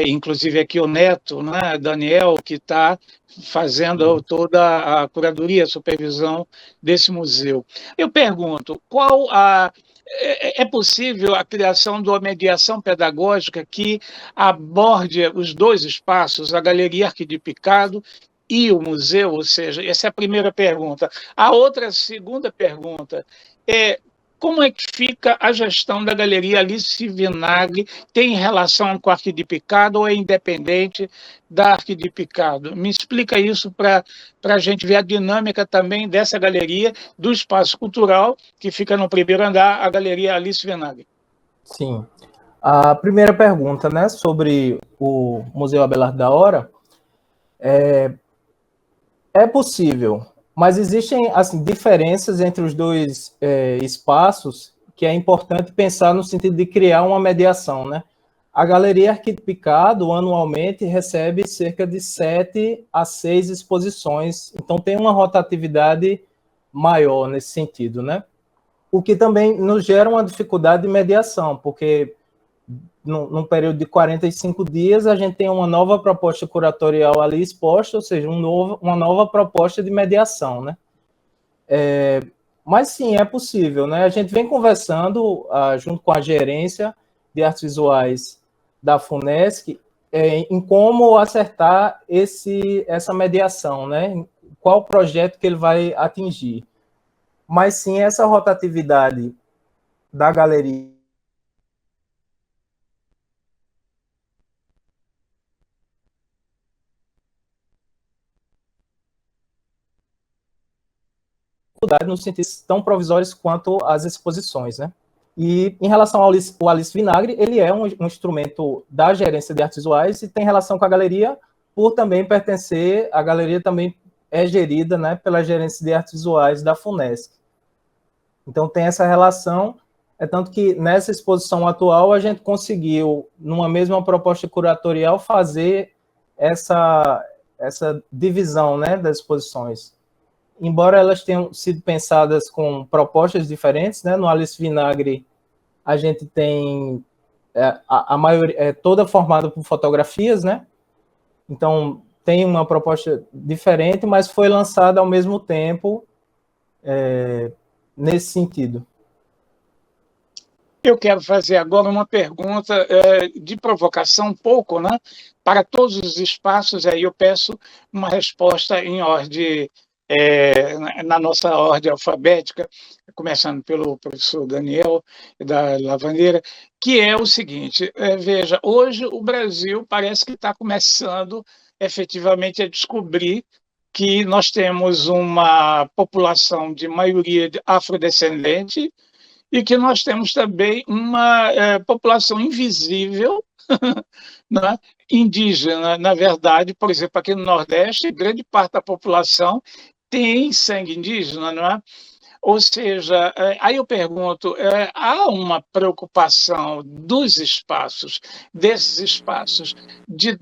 [SPEAKER 2] Inclusive aqui o neto, né, Daniel, que está fazendo toda a curadoria, a supervisão desse museu. Eu pergunto, é possível a criação de uma mediação pedagógica que aborde os dois espaços, a Galeria Arquiticado e o museu? Ou seja, essa é a primeira pergunta. A segunda pergunta é como é que fica a gestão da Galeria Alice Vinagre? Tem relação com a Arco de Picado ou é independente da Arco de Picado? Me explica isso para a gente ver a dinâmica também dessa galeria, do espaço cultural, que fica no primeiro andar, a Galeria Alice Vinagre.
[SPEAKER 6] Sim. A primeira pergunta, né, sobre o Museu Abelardo da Hora, é possível, mas existem assim, diferenças entre os dois espaços que é importante pensar no sentido de criar uma mediação, né? A Galeria Arco de Picado, anualmente, recebe cerca de 7 a 6 exposições, então tem uma rotatividade maior nesse sentido, né? O que também nos gera uma dificuldade de mediação, porque num período de 45 dias, a gente tem uma nova proposta curatorial ali exposta, ou seja, uma nova proposta de mediação, né? Mas sim, é possível, né? A gente vem conversando junto com a gerência de artes visuais da FUNESC em como acertar essa mediação, né? Qual projeto que ele vai atingir. Mas sim, essa rotatividade da galeria no sentido tão provisórios quanto as exposições, né? E em relação ao Alice Vinagre, ele é um instrumento da gerência de artes visuais e tem relação com a galeria por também pertencer, a galeria também é gerida, né, pela gerência de artes visuais da FUNESC. Então tem essa relação, é tanto que nessa exposição atual a gente conseguiu, numa mesma proposta curatorial, fazer essa divisão, né, das exposições. Embora elas tenham sido pensadas com propostas diferentes, né? No Alice Vinagre a gente tem a maioria toda formada por fotografias, né? Então tem uma proposta diferente, mas foi lançada ao mesmo tempo nesse sentido.
[SPEAKER 2] Eu quero fazer agora uma pergunta de provocação um pouco, né? Para todos os espaços, aí eu peço uma resposta em ordem na nossa ordem alfabética, começando pelo professor Daniel, da Lavandeira, que é o seguinte, veja, hoje o Brasil parece que está começando efetivamente a descobrir que nós temos uma população de maioria afrodescendente e que nós temos também uma população invisível, né, indígena, na verdade, por exemplo, aqui no Nordeste, grande parte da população tem sangue indígena, não é? Ou seja, aí eu pergunto, há uma preocupação dos espaços, desses espaços, de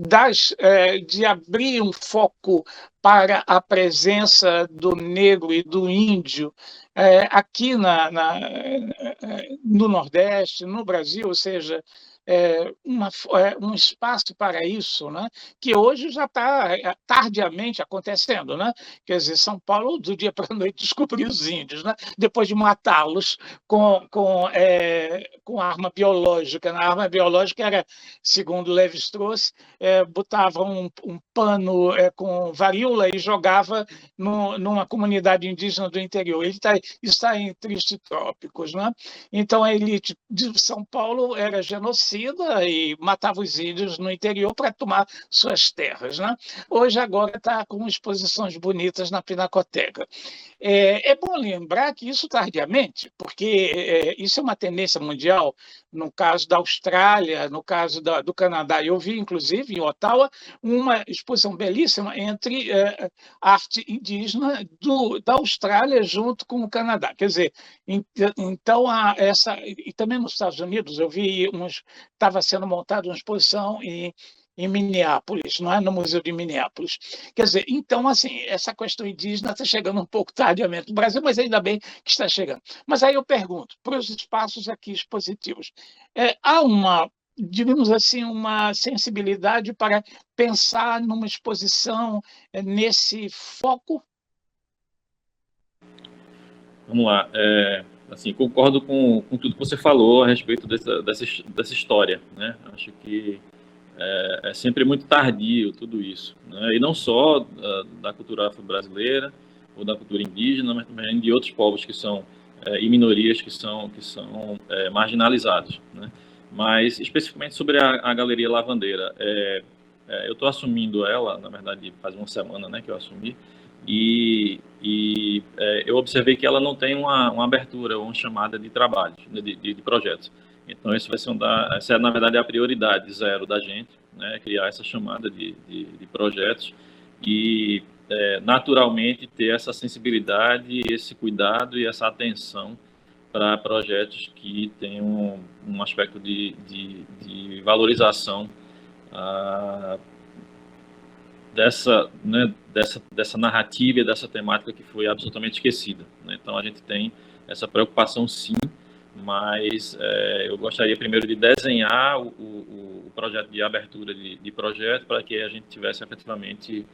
[SPEAKER 2] abrir um foco para a presença do negro e do índio aqui no Nordeste, no Brasil, ou seja, um espaço para isso, né? Que hoje já está tardiamente acontecendo, né? Quer dizer, São Paulo, do dia para a noite, descobriu os índios, né? Depois de matá-los com arma biológica. A arma biológica era, segundo Levi-Strauss, botava um pano com varíola e jogava numa comunidade indígena do interior. Ele está em tristes trópicos, né? Então, a elite de São Paulo era genocida e matava os índios no interior para tomar suas terras, né? Hoje, agora, está com exposições bonitas na Pinacoteca. É bom lembrar que isso tardiamente, porque isso é uma tendência mundial, no caso da Austrália, no caso do Canadá. Eu vi, inclusive, em Ottawa, uma exposição belíssima entre arte indígena da Austrália junto com o Canadá. Quer dizer, então, e também nos Estados Unidos, eu vi estava sendo montada uma exposição em Minneapolis, não é? No Museu de Minneapolis. Quer dizer, então, assim, essa questão indígena está chegando um pouco tardiamente no Brasil, mas ainda bem que está chegando. Mas aí eu pergunto, para os espaços aqui expositivos, há digamos assim, uma sensibilidade para pensar numa exposição nesse foco?
[SPEAKER 5] Vamos lá. Assim, concordo com tudo que você falou a respeito dessa história, né? Acho que é sempre muito tardio tudo isso, né? E não só da cultura afro-brasileira ou da cultura indígena, mas também de outros povos que são e minorias que são marginalizados, né? Mas, especificamente sobre a Galeria Lavandeira, eu estou assumindo ela, na verdade, faz uma semana, né, que eu assumi, e eu observei que ela não tem uma abertura ou uma chamada de trabalhos, né, de projetos. Então, essa é, na verdade, a prioridade zero da gente, né, criar essa chamada de projetos e, naturalmente, ter essa sensibilidade, esse cuidado e essa atenção para projetos que tenham um aspecto de valorização dessa narrativa e dessa temática que foi absolutamente esquecida, né? Então, a gente tem essa preocupação, sim, mas eu gostaria primeiro de desenhar o projeto de abertura de projeto para que a gente tivesse efetivamente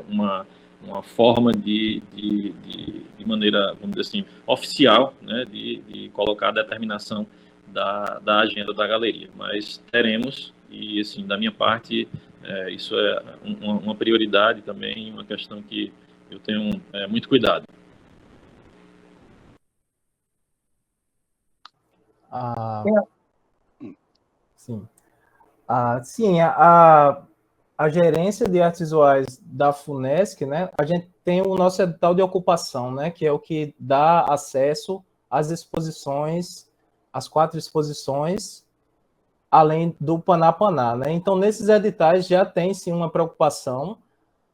[SPEAKER 5] uma forma de maneira, vamos dizer assim, oficial, né, de colocar a determinação da agenda da galeria. Mas teremos, e assim, da minha parte, isso é uma prioridade também, uma questão que eu tenho muito cuidado.
[SPEAKER 6] Sim. Sim, a gerência de artes visuais da FUNESC, né, a gente tem o nosso edital de ocupação, né, que é o que dá acesso às exposições, às 4 exposições, além do Panapaná, né? Então, nesses editais já tem, sim, uma preocupação,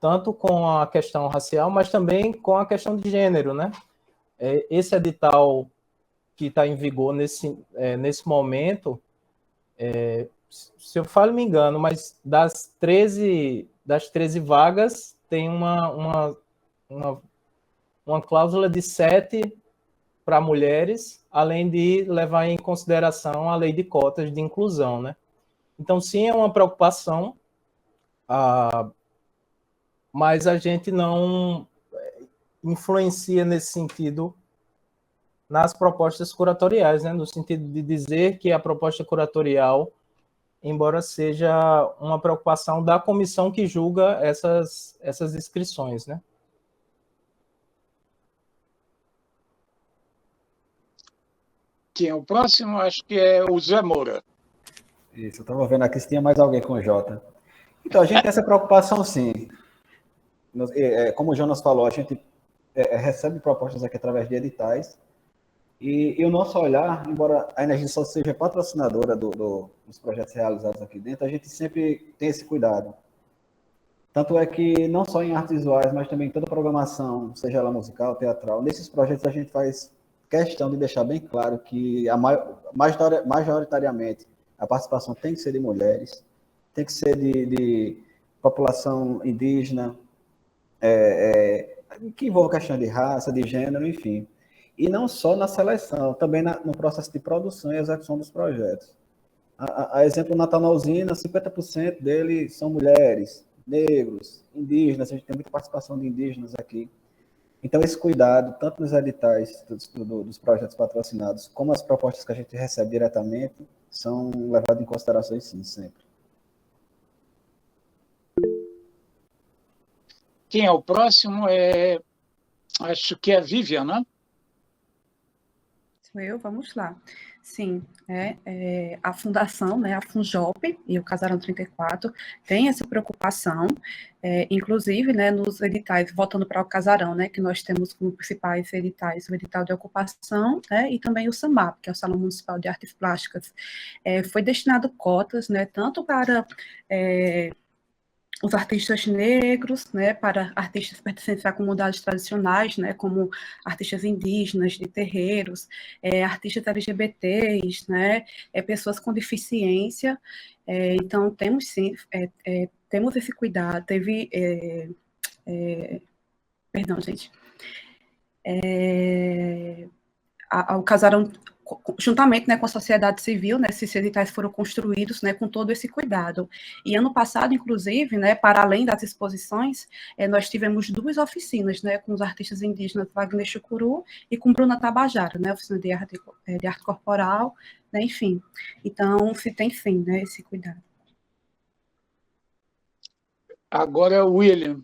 [SPEAKER 6] tanto com a questão racial, mas também com a questão de gênero, né? Esse edital que está em vigor nesse momento, se eu falo me engano, mas das 13 vagas, tem uma cláusula de 7 para mulheres, além de levar em consideração a lei de cotas de inclusão, né? Então, sim, é uma preocupação, mas a gente não influencia nesse sentido nas propostas curatoriais, né? No sentido de dizer que a proposta curatorial, embora seja uma preocupação da comissão que julga essas inscrições, né?
[SPEAKER 2] Quem é o próximo? Acho que é o Zé Moura.
[SPEAKER 7] Isso, eu estava vendo aqui se tinha mais alguém com o Jota. Então, a gente tem essa preocupação, sim. Como o Jonas falou, a gente recebe propostas aqui através de editais, e o nosso olhar, embora a Energisa seja patrocinadora dos projetos realizados aqui dentro, a gente sempre tem esse cuidado. Tanto é que, não só em artes visuais, mas também em toda programação, seja ela musical, teatral, nesses projetos a gente faz questão de deixar bem claro que majoritariamente a participação tem que ser de mulheres, tem que ser de população indígena, que envolve questão de raça, de gênero, enfim. E não só na seleção, também no processo de produção e execução dos projetos. A exemplo, Natal na Usina, 50% deles são mulheres, negros, indígenas, a gente tem muita participação de indígenas aqui. Então, esse cuidado, tanto nos editais dos projetos patrocinados, como as propostas que a gente recebe diretamente, são levados em consideração, sim, sempre.
[SPEAKER 2] Quem é o próximo? Acho que é a Vivian, né?
[SPEAKER 3] Sou eu, vamos lá. Sim, a fundação, né, a Funjop e o Casarão 34 tem essa preocupação, inclusive, né, nos editais, voltando para o Casarão, né, que nós temos como principais editais o edital de ocupação, né, e também o SAMAP, que é o Salão Municipal de Artes Plásticas. Foi destinado cotas, né, tanto para os artistas negros, né, para artistas pertencentes a comunidades tradicionais, né, como artistas indígenas de terreiros, artistas LGBTs, né, pessoas com deficiência. Então, temos sim, temos esse cuidado. Perdão, gente. O Casarão, juntamente, né, com a sociedade civil, né, esses editais foram construídos, né, com todo esse cuidado. E ano passado, inclusive, né, para além das exposições, nós tivemos 2 oficinas, né, com os artistas indígenas Wagner Chucuru e com Bruna Tabajara, né, oficina de arte corporal, né, enfim. Então, se tem sim, né, esse cuidado.
[SPEAKER 2] Agora é o William.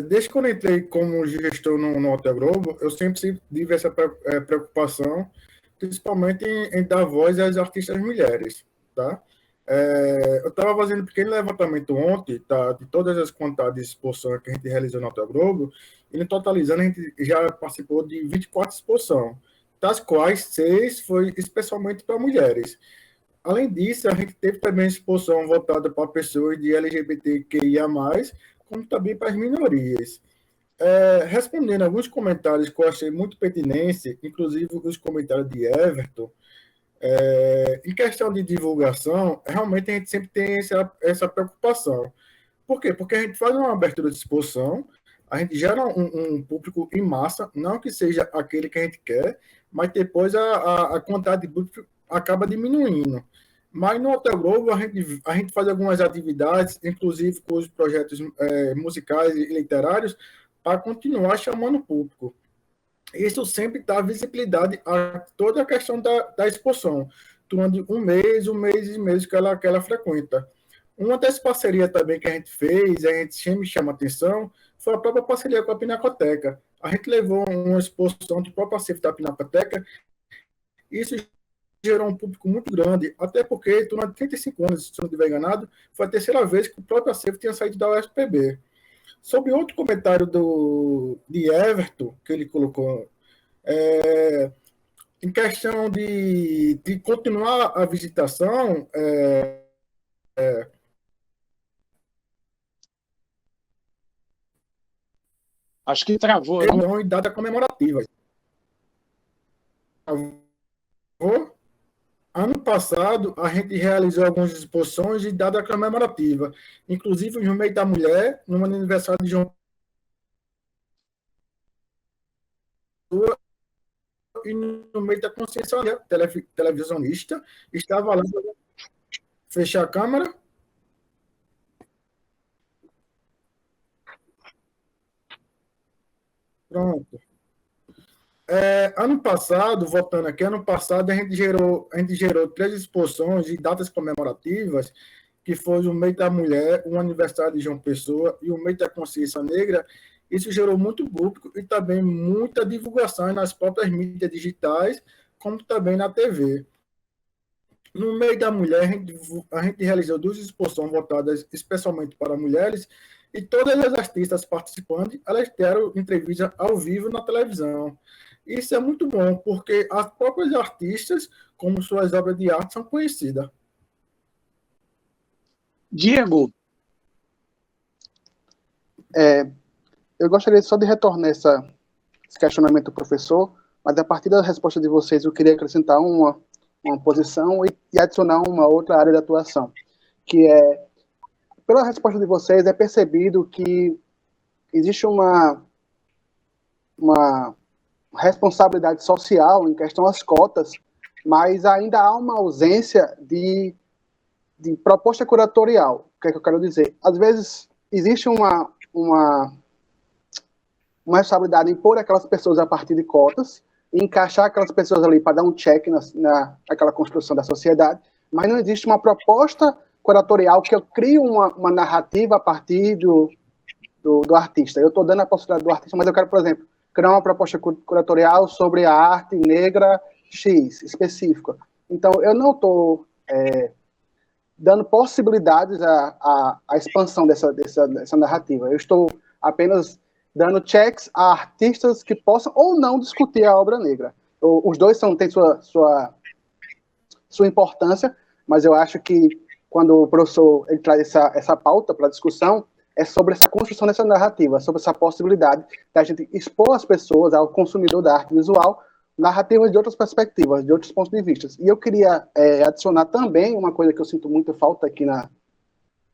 [SPEAKER 4] Desde que eu entrei como gestor no Hotel Globo, eu sempre tive essa preocupação, principalmente em dar voz às artistas mulheres, tá? Eu estava fazendo um pequeno levantamento ontem, tá, de todas as quantidades de exposições que a gente realizou no Hotel Globo, e no totalizando a gente já participou de 24 exposições, das quais 6 foi especialmente para mulheres. Além disso, a gente teve também exposição voltada para pessoas de LGBTQIA+, como também para as minorias. Respondendo alguns comentários que eu achei muito pertinentes, inclusive os comentários de Everton, em questão de divulgação, realmente a gente sempre tem essa preocupação. Por quê? Porque a gente faz uma abertura de exposição, a gente gera um público em massa, não que seja aquele que a gente quer, mas depois a quantidade de público acaba diminuindo. Mas no Hotel Globo a gente faz algumas atividades, inclusive com os projetos musicais e literários, para continuar chamando o público. Isso sempre dá visibilidade a toda a questão da exposição, durante um mês e meio que ela frequenta. Uma das parcerias também que a gente fez, a gente sempre chama atenção, foi a própria parceria com a Pinacoteca. A gente levou uma exposição do próprio acervo da Pinacoteca, e isso gerou um público muito grande, até porque durante 35 anos, se não estiver enganado, foi a terceira vez que o próprio acervo tinha saído da UFPB. Sobre outro comentário de Everton, que ele colocou, em questão de continuar a visitação,
[SPEAKER 2] Acho que travou.
[SPEAKER 4] Não, em data comemorativa. Travou? Ano passado, a gente realizou algumas exposições de data comemorativa, inclusive no mês da mulher, no aniversário de João Pessoa, e no mês da consciência televisionista, estava lá. Fechar a câmera. Pronto. Ano passado, voltando aqui, ano passado a gente gerou 3 exposições de datas comemorativas, que foi o mês da mulher, o aniversário de João Pessoa e o mês da consciência negra. Isso gerou muito público e também muita divulgação nas próprias mídias digitais, como também na TV. No mês da mulher, a gente realizou 2 exposições voltadas especialmente para mulheres, e todas as artistas participantes, elas deram entrevista ao vivo na televisão. Isso é muito bom, porque as próprias artistas, como suas obras de arte, são conhecidas.
[SPEAKER 2] Diego.
[SPEAKER 1] Eu gostaria só de retornar esse questionamento do professor, mas a partir da resposta de vocês eu queria acrescentar uma posição e adicionar uma outra área de atuação, que é, pela resposta de vocês, é percebido que existe uma responsabilidade social em questão às cotas, mas ainda há uma ausência de proposta curatorial. O que é que eu quero dizer? Às vezes, existe uma responsabilidade em pôr aquelas pessoas a partir de cotas, e encaixar aquelas pessoas ali para dar um check naquela construção da sociedade, mas não existe uma proposta curatorial que eu crio uma narrativa a partir do artista. Eu estou dando a possibilidade do artista, mas eu quero, por exemplo, criar uma proposta curatorial sobre a arte negra X, específica. Então, eu não estou dando possibilidades à expansão dessa narrativa. Eu estou apenas dando checks a artistas que possam ou não discutir a obra negra. Os dois têm sua importância, mas eu acho que quando o professor ele traz essa pauta para discussão, é sobre essa construção dessa narrativa, sobre essa possibilidade da gente expor as pessoas, ao consumidor da arte visual, narrativas de outras perspectivas, de outros pontos de vista. E eu queria adicionar também uma coisa que eu sinto muita falta aqui no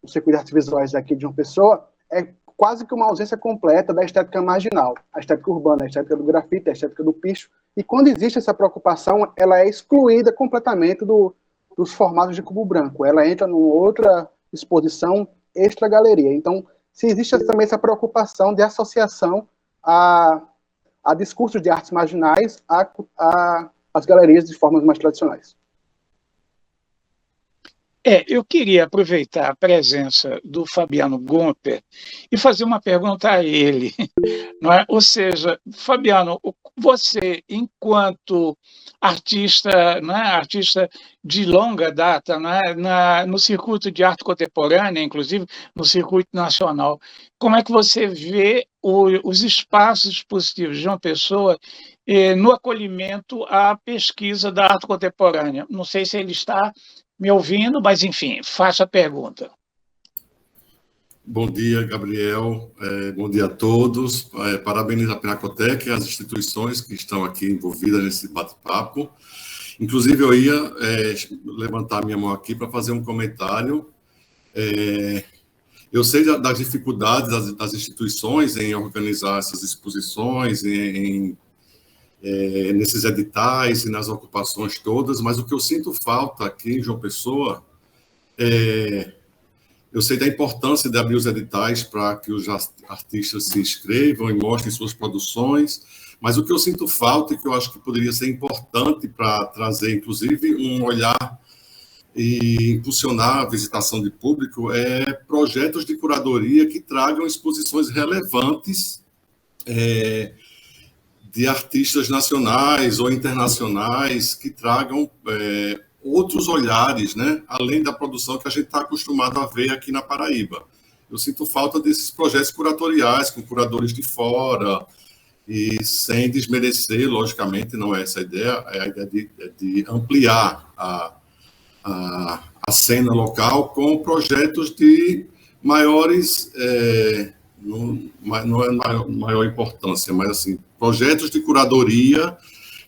[SPEAKER 1] circuito de artes visuais aqui de uma pessoa, é quase que uma ausência completa da estética marginal, a estética urbana, a estética do grafite, a estética do picho. E quando existe essa preocupação, ela é excluída completamente dos formatos de cubo branco. Ela entra numa outra exposição extra-galeria. Então, se existe também essa preocupação de associação a discursos de artes marginais às galerias de formas mais tradicionais.
[SPEAKER 2] Eu queria aproveitar a presença do Fabiano Gomper e fazer uma pergunta a ele. Não é? Ou seja, Fabiano, você, enquanto artista, não é? Artista de longa data, não é? No circuito de arte contemporânea, inclusive no circuito nacional, como é que você vê os espaços positivos de João Pessoa no acolhimento à pesquisa da arte contemporânea? Não sei se ele está me ouvindo, mas, enfim, faça a pergunta.
[SPEAKER 9] Bom dia, Gabriel. Bom dia a todos. Parabéns à Pinacoteca e às instituições que estão aqui envolvidas nesse bate-papo. Inclusive, eu ia levantar minha mão aqui para fazer um comentário. Eu sei das dificuldades das instituições em organizar essas exposições, nesses editais e nas ocupações todas, mas o que eu sinto falta aqui em João Pessoa eu sei da importância de abrir os editais para que os artistas se inscrevam e mostrem suas produções, mas o que eu sinto falta e que eu acho que poderia ser importante para trazer, inclusive, um olhar e impulsionar a visitação de público projetos de curadoria que tragam exposições relevantes de artistas nacionais ou internacionais que tragam outros olhares, né, além da produção que a gente está acostumado a ver aqui na Paraíba. Eu sinto falta desses projetos curatoriais, com curadores de fora, e sem desmerecer, logicamente, não é essa a ideia, é a ideia de ampliar a cena local com projetos de maiores, não é maior importância, mas assim, projetos de curadoria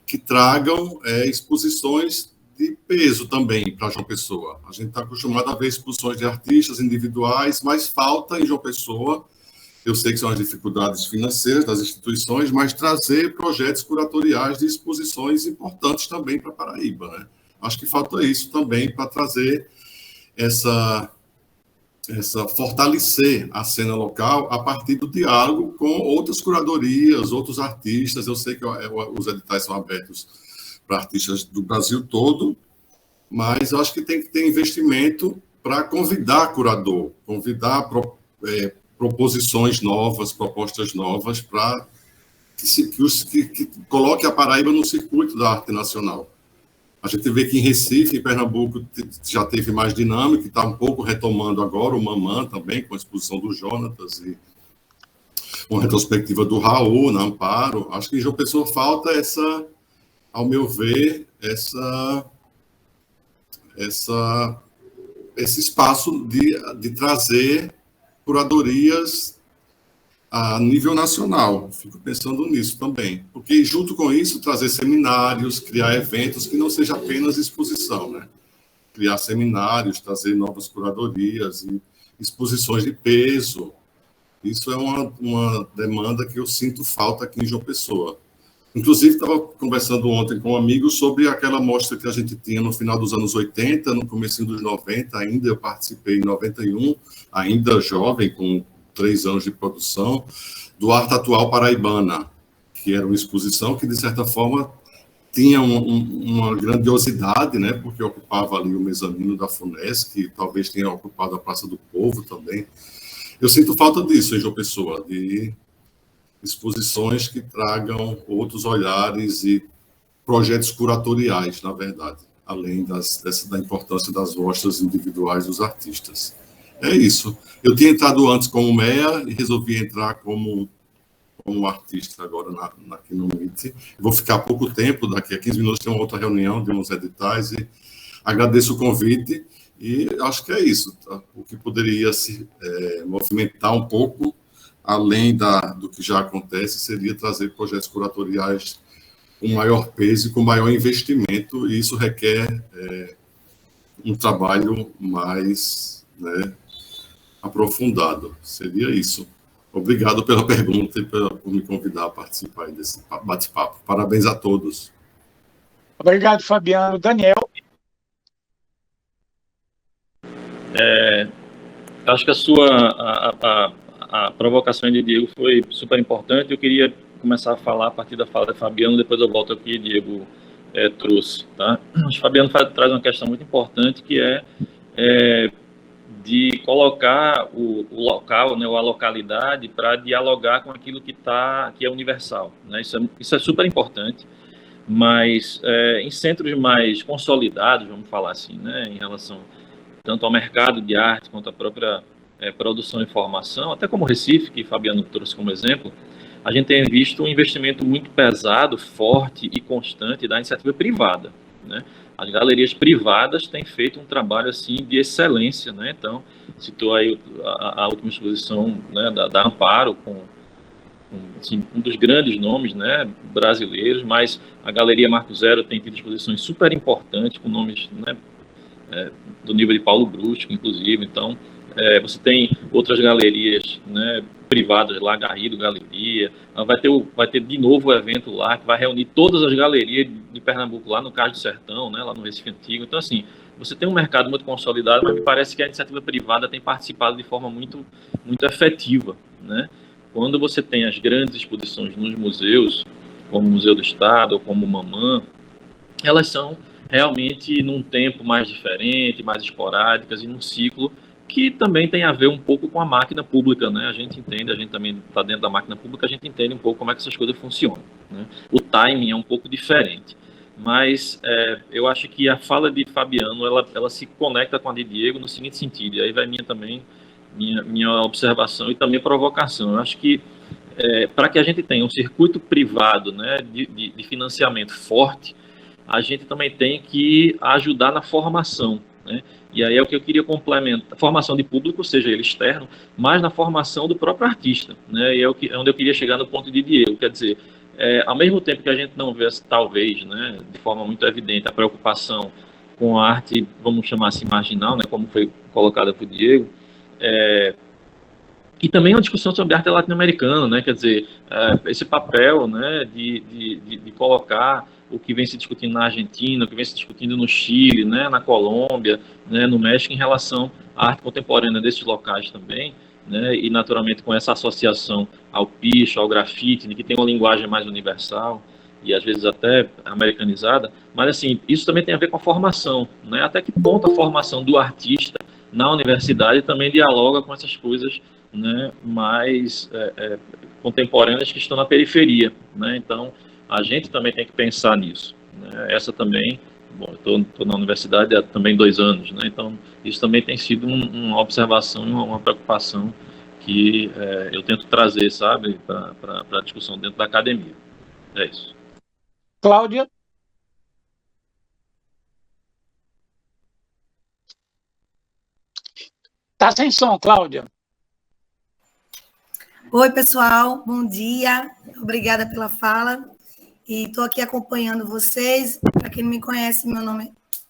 [SPEAKER 9] que tragam exposições de peso também para João Pessoa. A gente está acostumado a ver exposições de artistas individuais, mas falta em João Pessoa, eu sei que são as dificuldades financeiras das instituições, mas trazer projetos curatoriais de exposições importantes também para Paraíba, né? Acho que falta isso também para trazer fortalecer a cena local a partir do diálogo com outras curadorias, outros artistas. Eu sei que os editais são abertos para artistas do Brasil todo, mas eu acho que tem que ter investimento para convidar curador, convidar proposições novas, propostas novas, para que coloque a Paraíba no circuito da arte nacional. A gente vê que em Recife, em Pernambuco, já teve mais dinâmica, está um pouco retomando agora, o Mamã também, com a exposição do Jonatas, e uma retrospectiva do Raul, na Amparo. Acho que em João Pessoa falta ao meu ver, esse espaço de trazer curadorias a nível nacional. Fico pensando nisso também. Porque, junto com isso, trazer seminários, criar eventos que não seja apenas exposição, né? Criar seminários, trazer novas curadorias e exposições de peso. Isso é uma demanda que eu sinto falta aqui em João Pessoa. Inclusive, estava conversando ontem com um amigo sobre aquela mostra que a gente tinha no final dos anos 80, no comecinho dos 90, ainda eu participei em 91, ainda jovem, com 3 anos de produção, do Arte Atual Paraibana, que era uma exposição que, de certa forma, tinha uma grandiosidade, né, porque ocupava ali o mezanino da FUNESC, que talvez tenha ocupado a Praça do Povo também. Eu sinto falta disso em João Pessoa, de exposições que tragam outros olhares e projetos curatoriais, na verdade, além da importância das mostras individuais dos artistas. É isso. Eu tinha entrado antes como MEA e resolvi entrar como artista agora aqui no MIT. Vou ficar pouco tempo, daqui a 15 minutos tem uma outra reunião de uns editais, e agradeço o convite e acho que é isso. Tá? O que poderia se movimentar um pouco, além do que já acontece, seria trazer projetos curatoriais com maior peso e com maior investimento, e isso requer um trabalho mais, né, aprofundado. Seria isso. Obrigado pela pergunta e por me convidar a participar desse bate-papo. Parabéns a todos.
[SPEAKER 2] Obrigado, Fabiano. Daniel?
[SPEAKER 5] Acho que a provocação de Diego foi super importante. Eu queria começar a falar a partir da fala de Fabiano, depois eu volto aqui, Diego trouxe. Tá? Acho que Fabiano traz uma questão muito importante, que é de colocar o local, né, ou a localidade, para dialogar com aquilo que é universal, né? Isso é super importante, mas em centros mais consolidados, vamos falar assim, né, em relação tanto ao mercado de arte quanto à própria produção e formação, até como Recife, que Fabiano trouxe como exemplo, a gente tem visto um investimento muito pesado, forte e constante da iniciativa privada, né? As galerias privadas têm feito um trabalho assim de excelência, né? Então, citou aí a última exposição, né, da Amparo, com assim, um dos grandes nomes, né, brasileiros, mas a Galeria Marco Zero tem tido exposições super importantes, com nomes, né, do nível de Paulo Brusco, inclusive. Então, você tem outras galerias, né, privadas lá, Garrido Galeria, vai ter de novo o evento lá, que vai reunir todas as galerias de Pernambuco, lá no Cais do Sertão, né, lá no Recife Antigo. Então, assim, você tem um mercado muito consolidado, mas me parece que a iniciativa privada tem participado de forma muito, muito efetiva, né? Quando você tem as grandes exposições nos museus, como o Museu do Estado, ou como o Mamã, elas são realmente num tempo mais diferente, mais esporádicas, e num ciclo que também tem a ver um pouco com a máquina pública, né? A gente entende, a gente também está dentro da máquina pública, a gente entende um pouco como é que essas coisas funcionam, né? O timing é um pouco diferente, mas eu acho que a fala de Fabiano, ela se conecta com a de Diego no seguinte sentido, e aí vai minha observação e também provocação. Eu acho que para que a gente tenha um circuito privado, né, de financiamento forte, a gente também tem que ajudar na formação, né? E aí é o que eu queria complementar, formação de público, seja ele externo, mas na formação do próprio artista, né? E é onde eu queria chegar no ponto de Diego, quer dizer, ao mesmo tempo que a gente não vê, talvez, né, de forma muito evidente, a preocupação com a arte, vamos chamar assim, marginal, né, como foi colocada por Diego, e também uma discussão sobre arte latino-americana, né? Quer dizer, esse papel, né, de colocar o que vem se discutindo na Argentina, o que vem se discutindo no Chile, né, na Colômbia, né, no México, em relação à arte contemporânea desses locais também, né, e naturalmente com essa associação ao picho, ao grafite, que tem uma linguagem mais universal e às vezes até americanizada, mas assim, isso também tem a ver com a formação, né? Até que ponto a formação do artista na universidade também dialoga com essas coisas, né, mais contemporâneas que estão na periferia, né? Então, a gente também tem que pensar nisso, né? Essa também, bom, eu estou na universidade há também 2 anos, né? Então, isso também tem sido uma observação e uma preocupação que eu tento trazer, sabe, para a discussão dentro da academia. É isso.
[SPEAKER 2] Cláudia? Tá sem som, Cláudia.
[SPEAKER 10] Oi, pessoal, bom dia, obrigada pela fala, e estou aqui acompanhando vocês. Para quem não me conhece,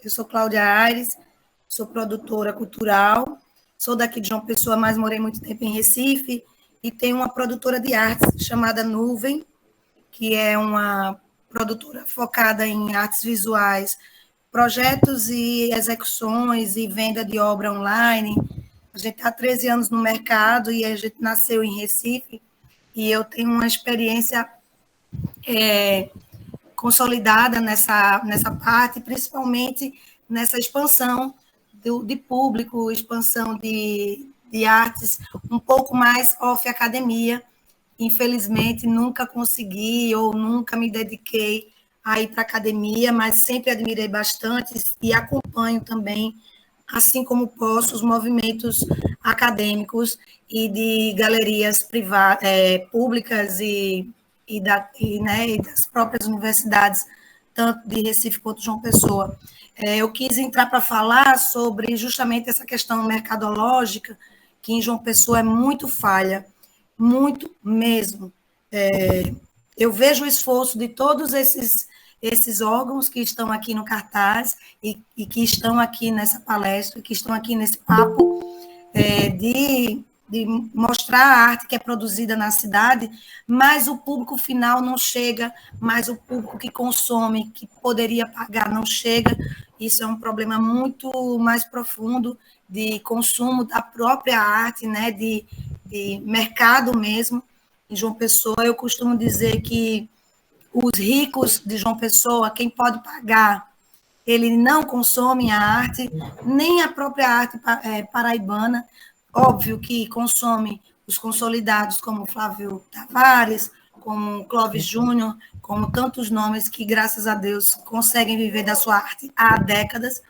[SPEAKER 10] eu sou Cláudia Aires, sou produtora cultural, sou daqui de João Pessoa, mas morei muito tempo em Recife, e tenho uma produtora de artes chamada Nuvem, que é uma produtora focada em artes visuais, projetos e execuções e venda de obra online. A gente está há 13 anos no mercado e a gente nasceu em Recife, e eu tenho uma experiência consolidada nessa parte, principalmente nessa expansão de público, expansão de artes, um pouco mais off-academia. Infelizmente, nunca consegui ou nunca me dediquei a ir para a academia, mas sempre admirei bastante e acompanho também, assim como posso, os movimentos acadêmicos e de galerias privadas, públicas e das próprias universidades, tanto de Recife quanto de João Pessoa. Eu quis entrar para falar sobre justamente essa questão mercadológica, que em João Pessoa é muito falha, muito mesmo. Eu vejo o esforço de todos esses órgãos que estão aqui no cartaz e que estão aqui nessa palestra, que estão aqui nesse papo, de mostrar a arte que é produzida na cidade, mas o público final não chega, mas o público que consome, que poderia pagar, não chega. Isso é um problema muito mais profundo de consumo da própria arte, né, de mercado mesmo. Em João Pessoa, eu costumo dizer que os ricos de João Pessoa, quem pode pagar ele não consome a arte, nem a própria arte paraibana. Óbvio que consome os consolidados, como Flávio Tavares, como Clóvis Júnior, como tantos nomes que, graças a Deus, conseguem viver da sua arte há décadas,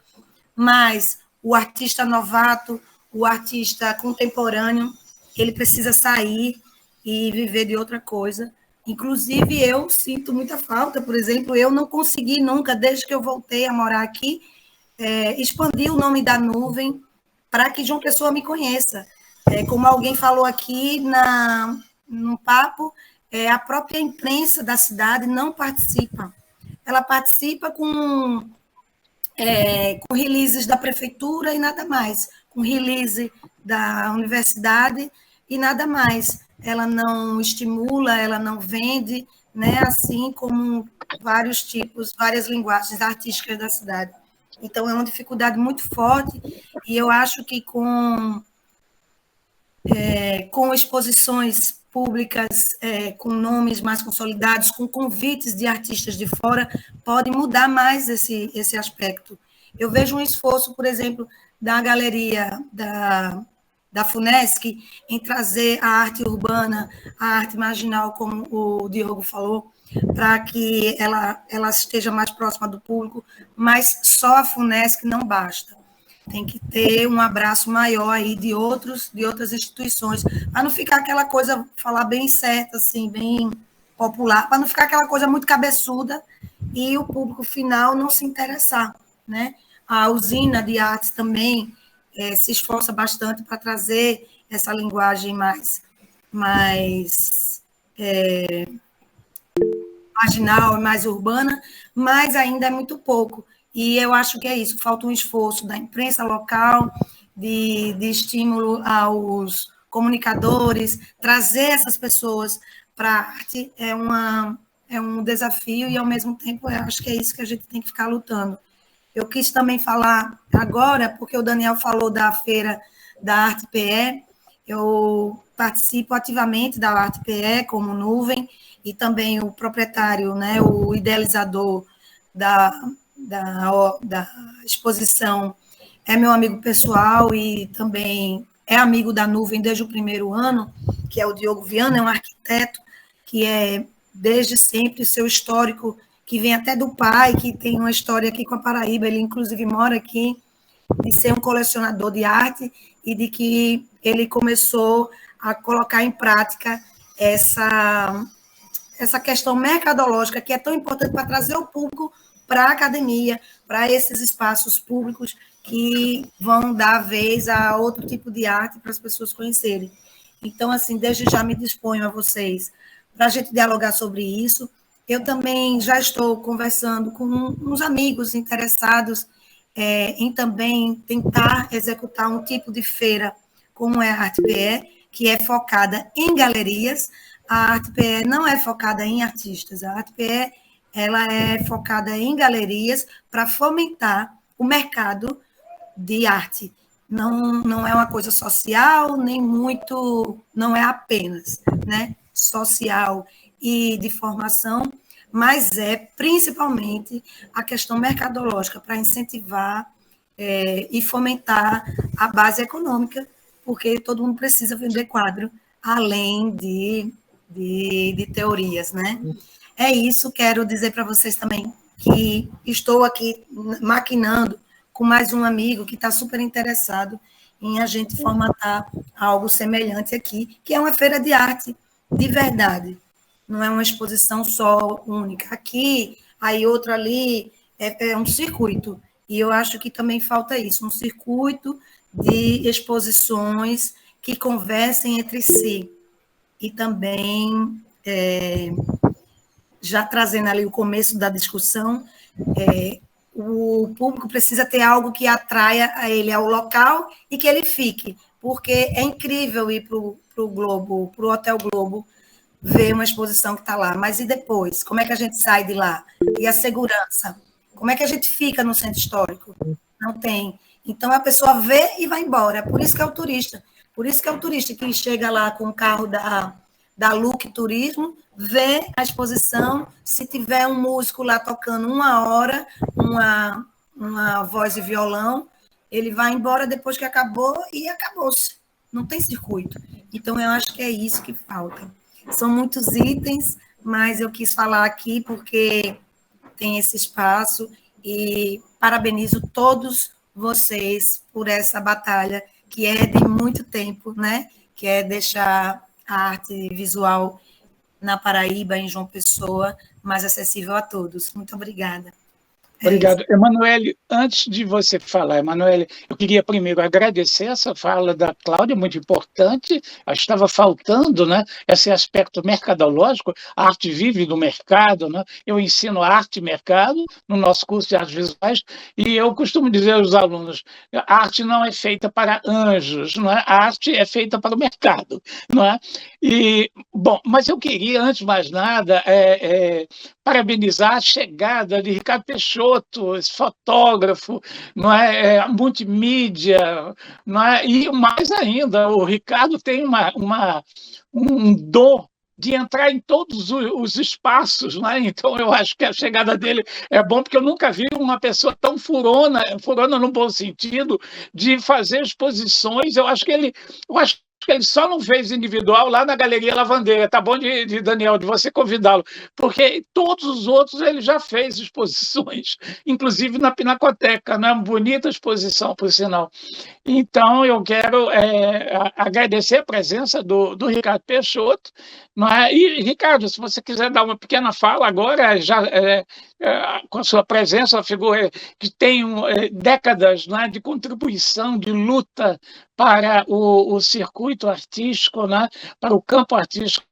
[SPEAKER 10] mas o artista novato, o artista contemporâneo, ele precisa sair e viver de outra coisa. Inclusive, eu sinto muita falta, por exemplo, eu não consegui nunca, desde que eu voltei a morar aqui, expandir o nome da Nuvem para que João Pessoa me conheça. Como alguém falou aqui no papo, a própria imprensa da cidade não participa. Ela participa com releases da prefeitura e nada mais, com release da universidade e nada mais. Ela não estimula, ela não vende, né? Assim como vários tipos, várias linguagens artísticas da cidade. Então, é uma dificuldade muito forte, e eu acho que com exposições públicas, com nomes mais consolidados, com convites de artistas de fora, pode mudar mais esse aspecto. Eu vejo um esforço, por exemplo, da galeria da FUNESC em trazer a arte urbana, a arte marginal, como o Diogo falou, para que ela esteja mais próxima do público, mas só a FUNESC não basta. Tem que ter um abraço maior aí de outras instituições, para não ficar aquela coisa, falar bem certa, assim, bem popular, para não ficar aquela coisa muito cabeçuda e o público final não se interessar, né? A usina de artes também se esforça bastante para trazer essa linguagem mais marginal, mais urbana, mas ainda é muito pouco. E eu acho que é isso, falta um esforço da imprensa local, de estímulo aos comunicadores, trazer essas pessoas para a arte é um desafio, e, ao mesmo tempo, eu acho que é isso que a gente tem que ficar lutando. Eu quis também falar agora, porque o Daniel falou da Feira da Arte PE, eu participo ativamente da Arte PE como Nuvem, e também o proprietário, né, o idealizador da exposição é meu amigo pessoal e também é amigo da Nuvem desde o primeiro ano, que é o Diogo Viana, é um arquiteto que desde sempre, seu histórico, que vem até do pai, que tem uma história aqui com a Paraíba, ele inclusive mora aqui, de ser um colecionador de arte e de que ele começou a colocar em prática essa questão mercadológica, que é tão importante para trazer o público para a academia, para esses espaços públicos que vão dar vez a outro tipo de arte para as pessoas conhecerem. Então, assim, desde já me disponho a vocês para a gente dialogar sobre isso. Eu também já estou conversando com uns amigos interessados em também tentar executar um tipo de feira, como é a Arte PE, que é focada em galerias. A Arte PE não é focada em artistas, a Arte PE ela é focada em galerias para fomentar o mercado de arte. Não é uma coisa social, nem muito, não é apenas, né, social e de formação, mas é principalmente a questão mercadológica para incentivar e fomentar a base econômica, porque todo mundo precisa vender quadro, além de teorias, né? É isso, quero dizer para vocês também que estou aqui maquinando com mais um amigo que está super interessado em a gente formatar algo semelhante aqui, que é uma feira de arte de verdade. Não é uma exposição só única. Aqui, aí outra ali, é um circuito. E eu acho que também falta isso, um circuito de exposições que conversem entre si. E também, já trazendo ali o começo da discussão, o público precisa ter algo que atraia a ele ao local e que ele fique, porque é incrível ir para o Globo, para o Hotel Globo, ver uma exposição que está lá, mas e depois? Como é que a gente sai de lá? E a segurança? Como é que a gente fica no centro histórico? Não tem. Então, a pessoa vê e vai embora. Por isso que é o turista. Por isso que é o turista que chega lá com o carro da Look Turismo, vê a exposição, se tiver um músico lá tocando 1 hora, uma voz e violão, ele vai embora depois que acabou e acabou-se. Não tem circuito. Então, eu acho que é isso que falta. São muitos itens, mas eu quis falar aqui porque tem esse espaço e parabenizo todos vocês por essa batalha que é de muito tempo, né? Que é deixar a arte visual na Paraíba, em João Pessoa, mais acessível a todos. Muito obrigada.
[SPEAKER 2] Obrigado. Emanuele, antes de você falar, Emanuele, eu queria primeiro agradecer essa fala da Cláudia, muito importante, estava faltando, né, esse aspecto mercadológico, a arte vive do mercado, né? Eu ensino arte e mercado no nosso curso de artes visuais, e eu costumo dizer aos alunos, a arte não é feita para anjos, não é? A arte é feita para o mercado, não é? E, bom, mas eu queria, antes de mais nada, parabenizar a chegada de Ricardo Peixoto, esse fotógrafo, não é, multimídia, não é? E mais ainda, o Ricardo tem um dom de entrar em todos os espaços, né? Então eu acho que a chegada dele é bom, porque eu nunca vi uma pessoa tão furona no bom sentido, de fazer exposições. Eu acho que ele só não fez individual lá na Galeria Lavandeira. Tá bom, Daniel, de você convidá-lo, porque todos os outros ele já fez exposições, inclusive na Pinacoteca, né? Bonita exposição, por sinal. Então, eu quero agradecer a presença do Ricardo Peixoto, não é? E, Ricardo, se você quiser dar uma pequena fala agora, já com a sua presença, uma figura que tem décadas, não é, de contribuição, de luta para o circuito artístico, né, para o campo artístico.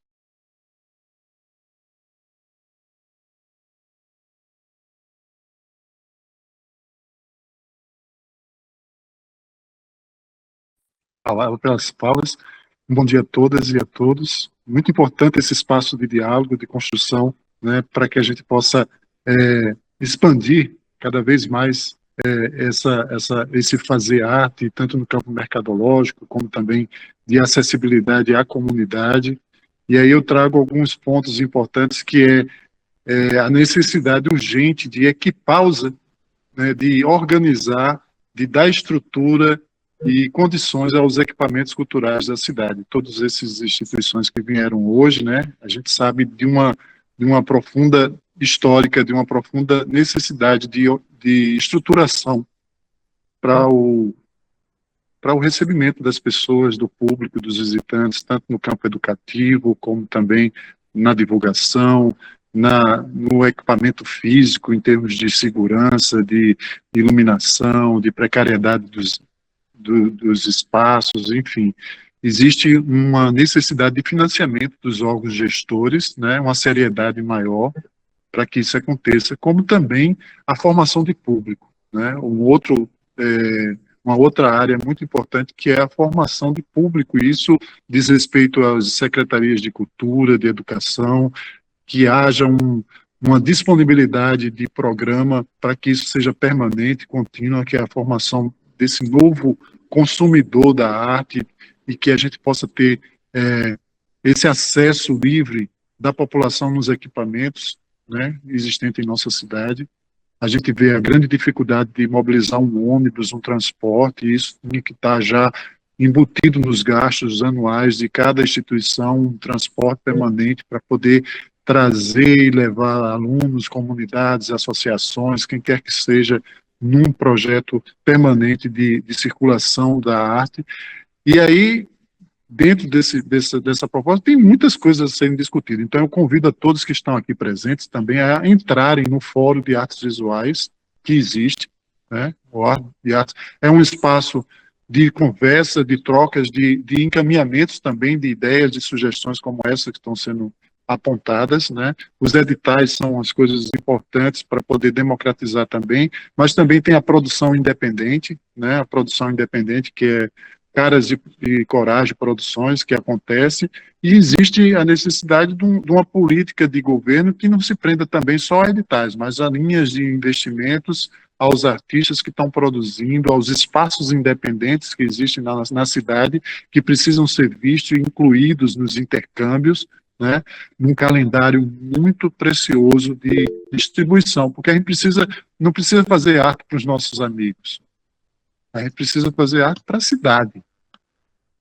[SPEAKER 11] Palavra pelas palavras. Bom dia a todas e a todos. Muito importante esse espaço de diálogo, de construção, né, para que a gente possa expandir cada vez mais esse fazer arte, tanto no campo mercadológico, como também de acessibilidade à comunidade. E aí eu trago alguns pontos importantes, que é a necessidade urgente de equipar né, de organizar, de dar estrutura e condições aos equipamentos culturais da cidade. Todas essas instituições que vieram hoje, né, a gente sabe de uma profunda histórica, de uma profunda necessidade de estruturação para o recebimento das pessoas, do público, dos visitantes, tanto no campo educativo, como também na divulgação, no equipamento físico, em termos de segurança, de iluminação, de precariedade dos espaços, enfim. Existe uma necessidade de financiamento dos órgãos gestores, né, uma seriedade maior para que isso aconteça, como também a formação de público, né, uma outra área muito importante, que é a formação de público, e isso diz respeito às secretarias de cultura, de educação, que haja uma disponibilidade de programa para que isso seja permanente, contínua, que é a formação desse novo consumidor da arte, e que a gente possa ter esse acesso livre da população nos equipamentos, né, existentes em nossa cidade. A gente vê a grande dificuldade de mobilizar um ônibus, um transporte, e isso tinha que estar já embutido nos gastos anuais de cada instituição, um transporte permanente para poder trazer e levar alunos, comunidades, associações, quem quer que seja, num projeto permanente de circulação da arte. E aí, dentro dessa proposta, tem muitas coisas a serem discutidas. Então, eu convido a todos que estão aqui presentes também a entrarem no Fórum de Artes Visuais, que existe, né? O Arte de Artes é um espaço de conversa, de trocas, de encaminhamentos também de ideias, de sugestões como essa que estão sendo apontadas, né? Os editais são as coisas importantes para poder democratizar também, mas também tem a produção independente, né? A produção independente, que é Caras de Coragem Produções, que acontece, e existe a necessidade de uma política de governo que não se prenda também só a editais, mas a linhas de investimentos aos artistas que estão produzindo, aos espaços independentes que existem na cidade, que precisam ser vistos e incluídos nos intercâmbios, né, num calendário muito precioso de distribuição, porque a gente não precisa fazer arte para os nossos amigos, a gente precisa fazer arte para a cidade,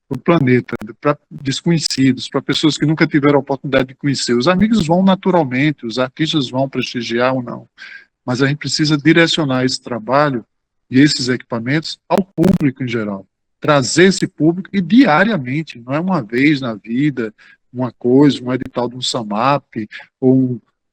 [SPEAKER 11] para o planeta, para desconhecidos, para pessoas que nunca tiveram a oportunidade de conhecer. Os amigos vão naturalmente, os artistas vão prestigiar ou não, mas a gente precisa direcionar esse trabalho e esses equipamentos ao público em geral. Trazer esse público e diariamente, não é uma vez na vida, uma coisa, um edital de um SAMAP,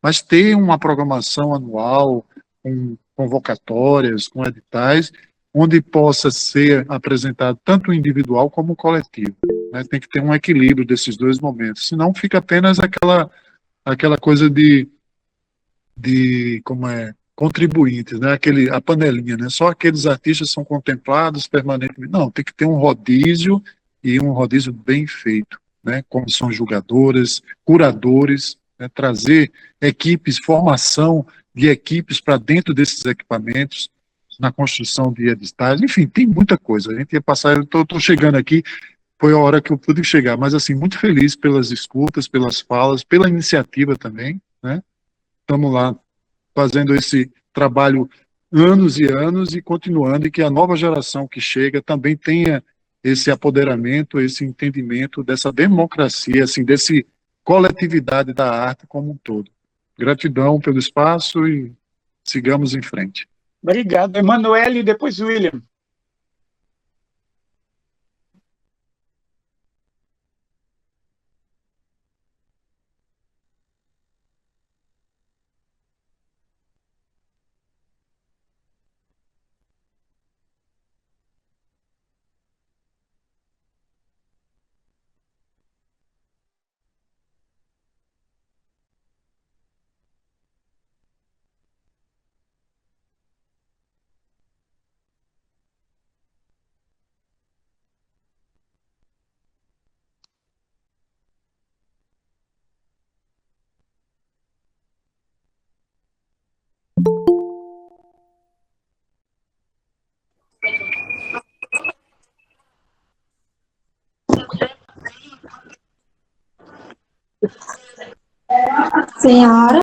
[SPEAKER 11] mas ter uma programação anual, com convocatórias, com editais, onde possa ser apresentado tanto o individual como o coletivo. Né? Tem que ter um equilíbrio desses dois momentos, senão fica apenas aquela coisa de como é, contribuintes, né? A panelinha, né? Só aqueles artistas são contemplados permanentemente. Não, tem que ter um rodízio e um rodízio bem feito, né? Comissões julgadoras, curadores, né? Trazer equipes, formação de equipes para dentro desses equipamentos, na construção de editais, enfim, tem muita coisa. A gente ia passar, eu estou chegando aqui, foi a hora que eu pude chegar, mas assim, muito feliz pelas escutas, pelas falas, pela iniciativa também, né? Estamos lá fazendo esse trabalho anos e anos e continuando, e que a nova geração que chega também tenha esse apoderamento, esse entendimento dessa democracia, assim, desse coletividade da arte como um todo. Gratidão pelo espaço e sigamos em frente.
[SPEAKER 2] Obrigado. Emanuele e depois William.
[SPEAKER 12] Senhora,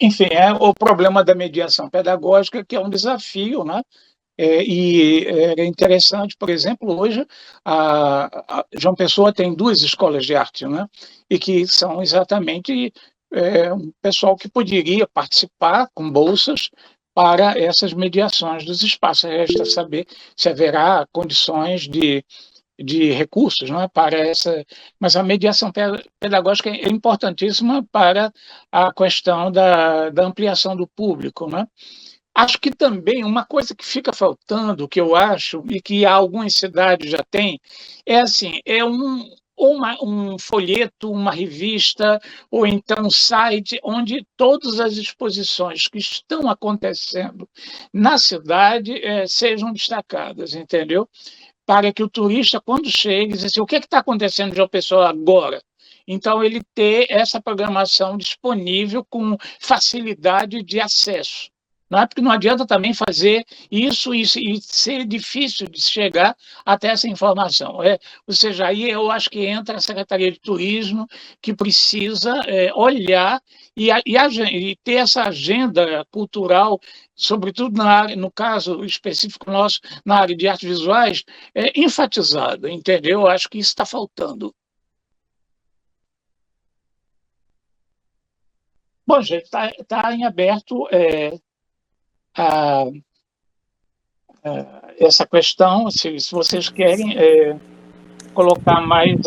[SPEAKER 2] Enfim, é o problema da mediação pedagógica, que é um desafio, né? E é interessante, por exemplo, hoje a João Pessoa tem duas escolas de arte, né? E que são exatamente um pessoal que poderia participar com bolsas para essas mediações dos espaços. Resta saber se haverá condições de recursos, não é, para essa, mas a mediação pedagógica é importantíssima para a questão da ampliação do público, né? Acho que também uma coisa que fica faltando, que eu acho, e que algumas cidades já têm, é assim, um folheto, uma revista, ou então um site onde todas as exposições que estão acontecendo na cidade sejam destacadas, entendeu? Para que o turista, quando chega, diz assim, o que está acontecendo em João Pessoa agora? Então, ele ter essa programação disponível com facilidade de acesso. Não é porque não adianta também fazer isso e ser difícil de chegar até essa informação. Ou seja, aí eu acho que entra a Secretaria de Turismo, que precisa olhar e ter essa agenda cultural, sobretudo na área, no caso específico nosso, na área de artes visuais, enfatizada, entendeu? Eu acho que isso está faltando. Bom, gente, está em aberto a, essa questão, se vocês querem colocar mais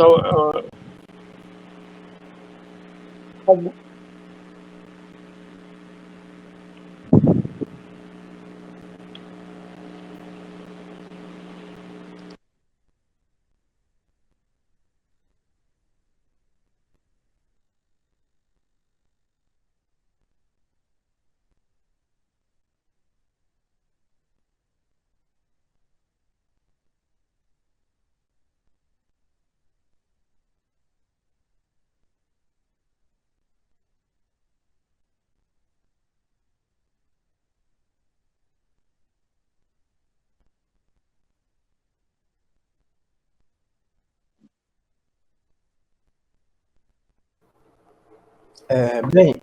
[SPEAKER 6] Bem,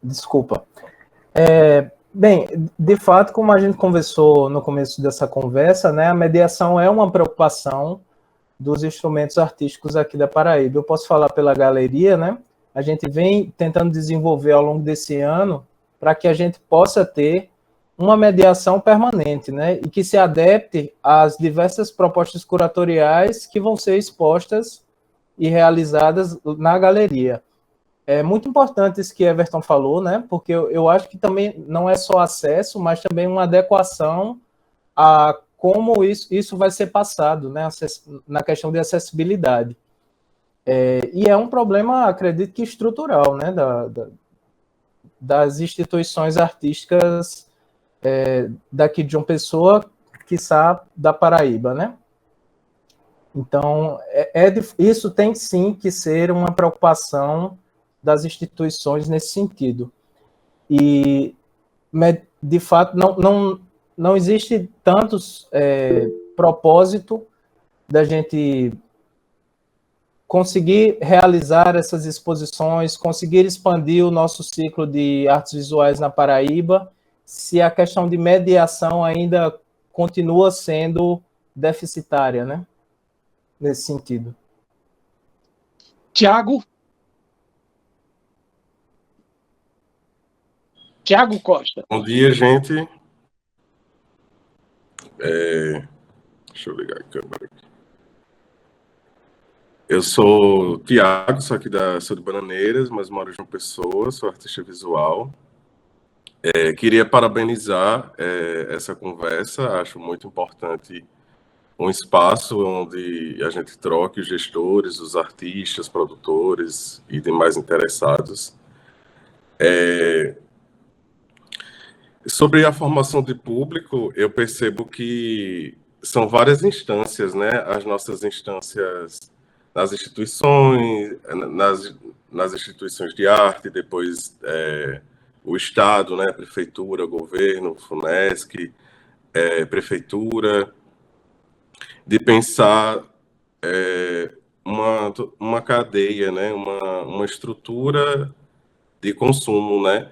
[SPEAKER 6] desculpa. Bem, de fato, como a gente conversou no começo dessa conversa, né, a mediação é uma preocupação dos instrumentos artísticos aqui da Paraíba. Eu posso falar pela galeria, né? A gente vem tentando desenvolver ao longo desse ano para que a gente possa ter uma mediação permanente, né? E que se adapte às diversas propostas curatoriais que vão ser expostas e realizadas na galeria. É muito importante isso que Everton falou, né? Porque eu acho que também não é só acesso, mas também uma adequação a como isso vai ser passado, né? Na questão de acessibilidade. E é um problema, acredito que estrutural, né? Das instituições artísticas daqui de João Pessoa, quiçá da Paraíba, né? Então, isso tem sim que ser uma preocupação das instituições nesse sentido. E, de fato, não existe tantos propósito da gente conseguir realizar essas exposições, conseguir expandir o nosso ciclo de artes visuais na Paraíba, se a questão de mediação ainda continua sendo deficitária, né? Nesse sentido.
[SPEAKER 2] Tiago Costa.
[SPEAKER 12] Bom dia, gente. Deixa eu ligar a câmera aqui. Eu sou Tiago, sou de Bananeiras, mas moro em João Pessoa, sou artista visual. Queria parabenizar essa conversa, acho muito importante um espaço onde a gente troque os gestores, os artistas, produtores e demais interessados. Sobre a formação de público, eu percebo que são várias instâncias, né? As nossas instâncias nas instituições, nas instituições de arte, depois o Estado, né? Prefeitura, governo, FUNESC, prefeitura, de pensar uma cadeia, né? Uma estrutura de consumo, né?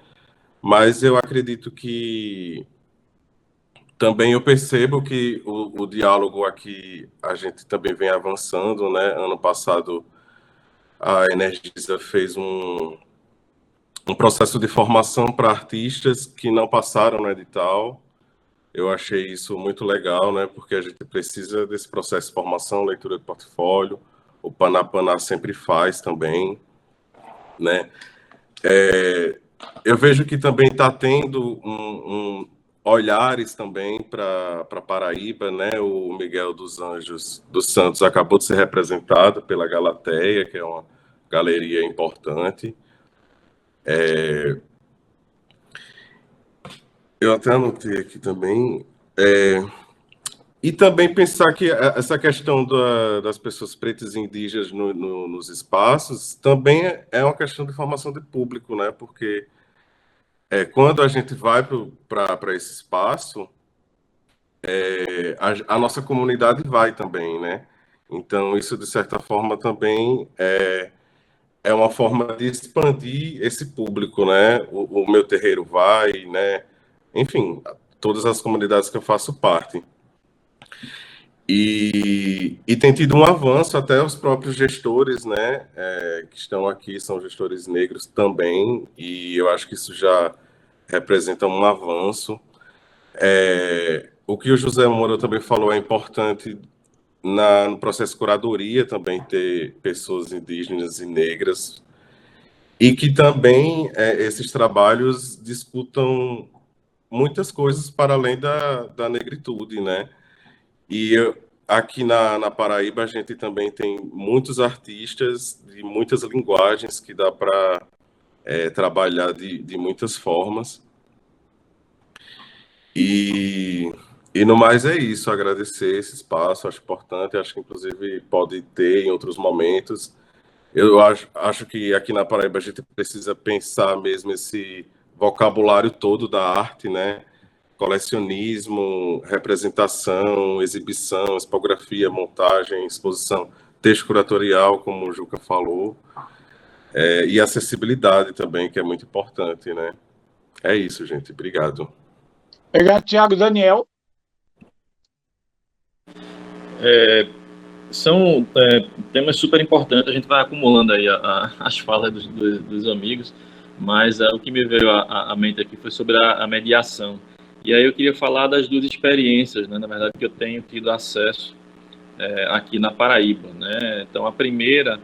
[SPEAKER 12] Mas eu acredito que também eu percebo que o diálogo aqui a gente também vem avançando, né? Ano passado a Energisa fez um processo de formação para artistas que não passaram no edital. Eu achei isso muito legal, né? Porque a gente precisa desse processo de formação, leitura de portfólio. O Panapaná sempre faz também, né? Eu vejo que também está tendo olhares também para Paraíba, né? O Miguel dos Anjos dos Santos acabou de ser representado pela Galateia, que é uma galeria importante. Eu até anotei aqui também. E também pensar que essa questão das pessoas pretas e indígenas nos espaços também é uma questão de formação de público, né? Porque quando a gente vai para esse espaço, a nossa comunidade vai também, né? Então, isso, de certa forma, também é uma forma de expandir esse público, né? O meu terreiro vai, né? Enfim, todas as comunidades que eu faço parte. E tem tido um avanço, até os próprios gestores, né, que estão aqui, são gestores negros também, e eu acho que isso já representa um avanço. O que o José Moura também falou é importante no processo de curadoria também ter pessoas indígenas e negras, e que também esses trabalhos discutam muitas coisas para além da negritude, né? E aqui na Paraíba a gente também tem muitos artistas de muitas linguagens que dá para trabalhar de muitas formas. E no mais é isso, agradecer esse espaço, acho importante, acho que inclusive pode ter em outros momentos. Eu acho que aqui na Paraíba a gente precisa pensar mesmo esse vocabulário todo da arte, né? Colecionismo, representação, exibição, expografia, montagem, exposição, texto curatorial, como o Juca falou. E acessibilidade também, que é muito importante, né? É isso, gente. Obrigado.
[SPEAKER 2] Obrigado, Tiago. Daniel?
[SPEAKER 5] São temas super importantes, a gente vai acumulando aí as falas dos amigos, mas o que me veio à mente aqui foi sobre a mediação. E aí eu queria falar das duas experiências, né, na verdade, que eu tenho tido acesso aqui na Paraíba, né? Então, a primeira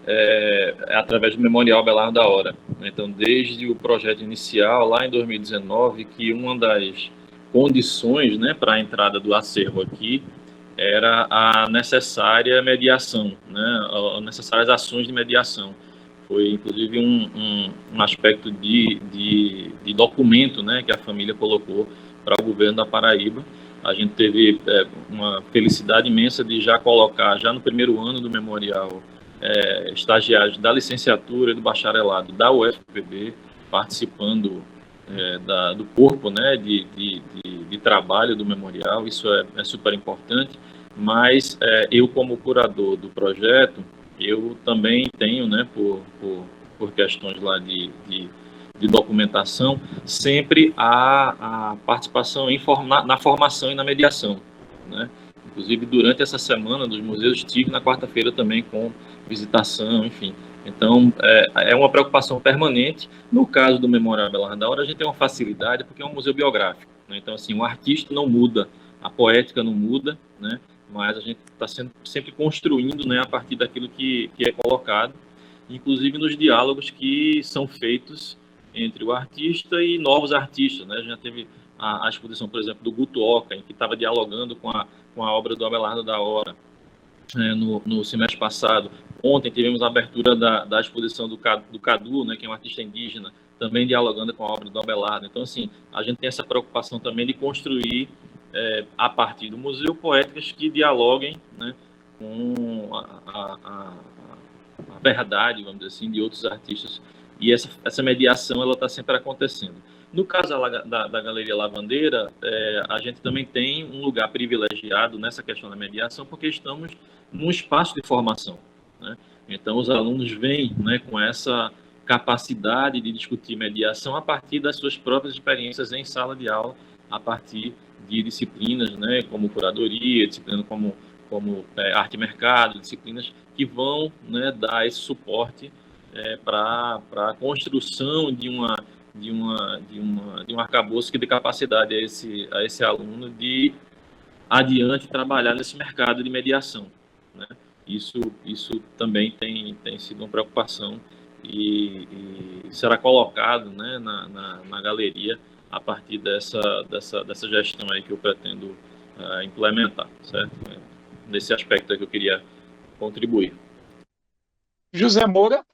[SPEAKER 5] é através do Memorial Abelardo da Hora. Então, desde o projeto inicial, lá em 2019, que uma das condições, né, para a entrada do acervo aqui era a necessária mediação, né, as necessárias ações de mediação. Foi, inclusive, um aspecto de documento, né, que a família colocou para o governo da Paraíba. A gente teve uma felicidade imensa de já colocar, já no primeiro ano do memorial, estagiários da licenciatura e do bacharelado da UFPB participando do corpo, né, de trabalho do memorial. Isso é super importante, mas eu, como curador do projeto, eu também tenho, né, por questões lá de documentação, sempre a participação na formação e na mediação, né? Inclusive, durante essa semana dos museus, estive na quarta-feira também com visitação, enfim. Então, é uma preocupação permanente. No caso do Memorial Abelardo da Hora, a gente tem uma facilidade, porque é um museu biográfico, né? Então, assim, o artista não muda, a poética não muda, né? Mas a gente está sempre construindo, né, a partir daquilo que é colocado, inclusive nos diálogos que são feitos entre o artista e novos artistas, né? A gente já teve a exposição, por exemplo, do Guto Oca, em que estava dialogando com a obra do Abelardo da Hora, no semestre passado. Ontem tivemos a abertura da exposição do Cadu, né, que é um artista indígena, também dialogando com a obra do Abelardo. Então, assim, a gente tem essa preocupação também de construir, a partir do museu, poéticas que dialoguem, né, com a verdade, vamos dizer assim, de outros artistas. E essa mediação, ela está sempre acontecendo. No caso da Galeria Lavandeira, a gente também tem um lugar privilegiado nessa questão da mediação, porque estamos num espaço de formação, né? Então, os alunos vêm, né, com essa capacidade de discutir mediação a partir das suas próprias experiências em sala de aula, a partir de disciplinas, né, como curadoria, disciplinas como arte e mercado, disciplinas que vão, né, dar esse suporte para a construção de um arcabouço que dê capacidade a esse aluno de adiante trabalhar nesse mercado de mediação, né? Isso também tem sido uma preocupação e será colocado, né, na galeria a partir dessa gestão aí que eu pretendo implementar, certo? Nesse aspecto aí que eu queria contribuir.
[SPEAKER 2] José Moura.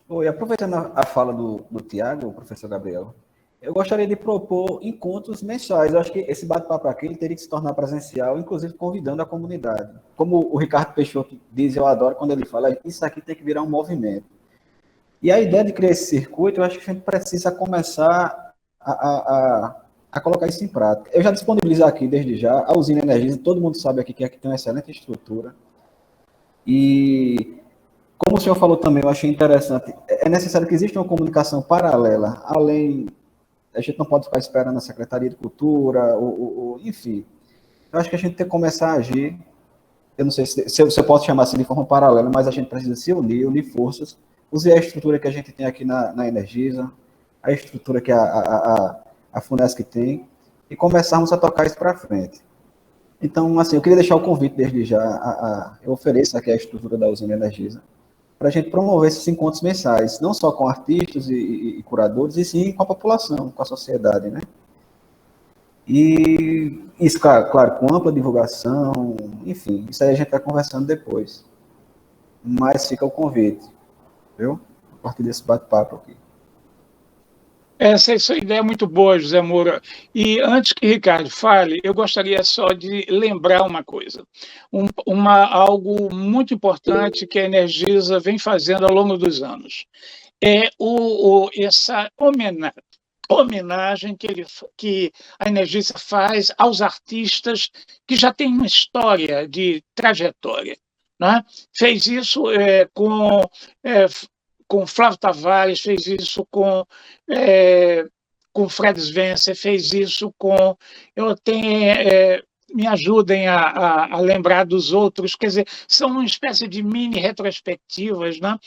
[SPEAKER 7] Oi, aproveitando a fala do Tiago, o professor Gabriel, eu gostaria de propor encontros mensais. Eu acho que esse bate-papo aqui ele teria que se tornar presencial, inclusive convidando a comunidade. Como o Ricardo Peixoto diz, eu adoro quando ele fala, isso aqui tem que virar um movimento. E a ideia de criar esse circuito, eu acho que a gente precisa começar a colocar isso em prática. Eu já disponibilizo aqui, desde já, a usina Energisa, todo mundo sabe aqui que aqui tem uma excelente estrutura. E, como o senhor falou também, eu achei interessante, é necessário que exista uma comunicação paralela, além, a gente não pode ficar esperando a Secretaria de Cultura, enfim. Eu acho que a gente tem que começar a agir, eu não sei se eu posso chamar assim de forma paralela, mas a gente precisa se unir forças, usar a estrutura que a gente tem aqui na Energisa, a estrutura que a FUNESC tem, e começarmos a tocar isso para frente. Então, assim, eu queria deixar o convite desde já, eu ofereço aqui a estrutura da usina Energisa, para a gente promover esses encontros mensais, não só com artistas e curadores, e sim com a população, com a sociedade, né? E isso, claro, com ampla divulgação, enfim, isso aí a gente vai conversando depois. Mas fica o convite, viu? A partir desse bate-papo aqui.
[SPEAKER 2] Essa ideia é muito boa, José Moura. E antes que Ricardo fale, eu gostaria só de lembrar uma coisa. Algo muito importante que a Energisa vem fazendo ao longo dos anos. É essa homenagem que a Energisa faz aos artistas que já têm uma história de trajetória. né? Fez isso com Flávio Tavares, fez isso com Fred Svencer, fez isso com... Eu tenho... me ajudem a lembrar dos outros, quer dizer, são uma espécie de mini retrospectivas, né?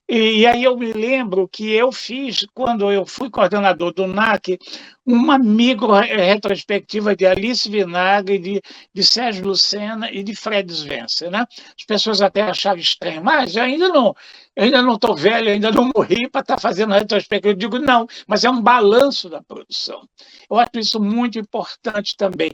[SPEAKER 2] E aí eu me lembro que eu fiz, quando eu fui coordenador do NAC, uma micro retrospectiva de Alice Vinagre, de Sérgio Lucena e de Fred Svencer, né? As pessoas até acharam estranho, mas eu ainda não estou velho, ainda não morri para estar fazendo retrospectiva. Eu digo, não, mas é um balanço da produção. Eu acho isso muito importante também.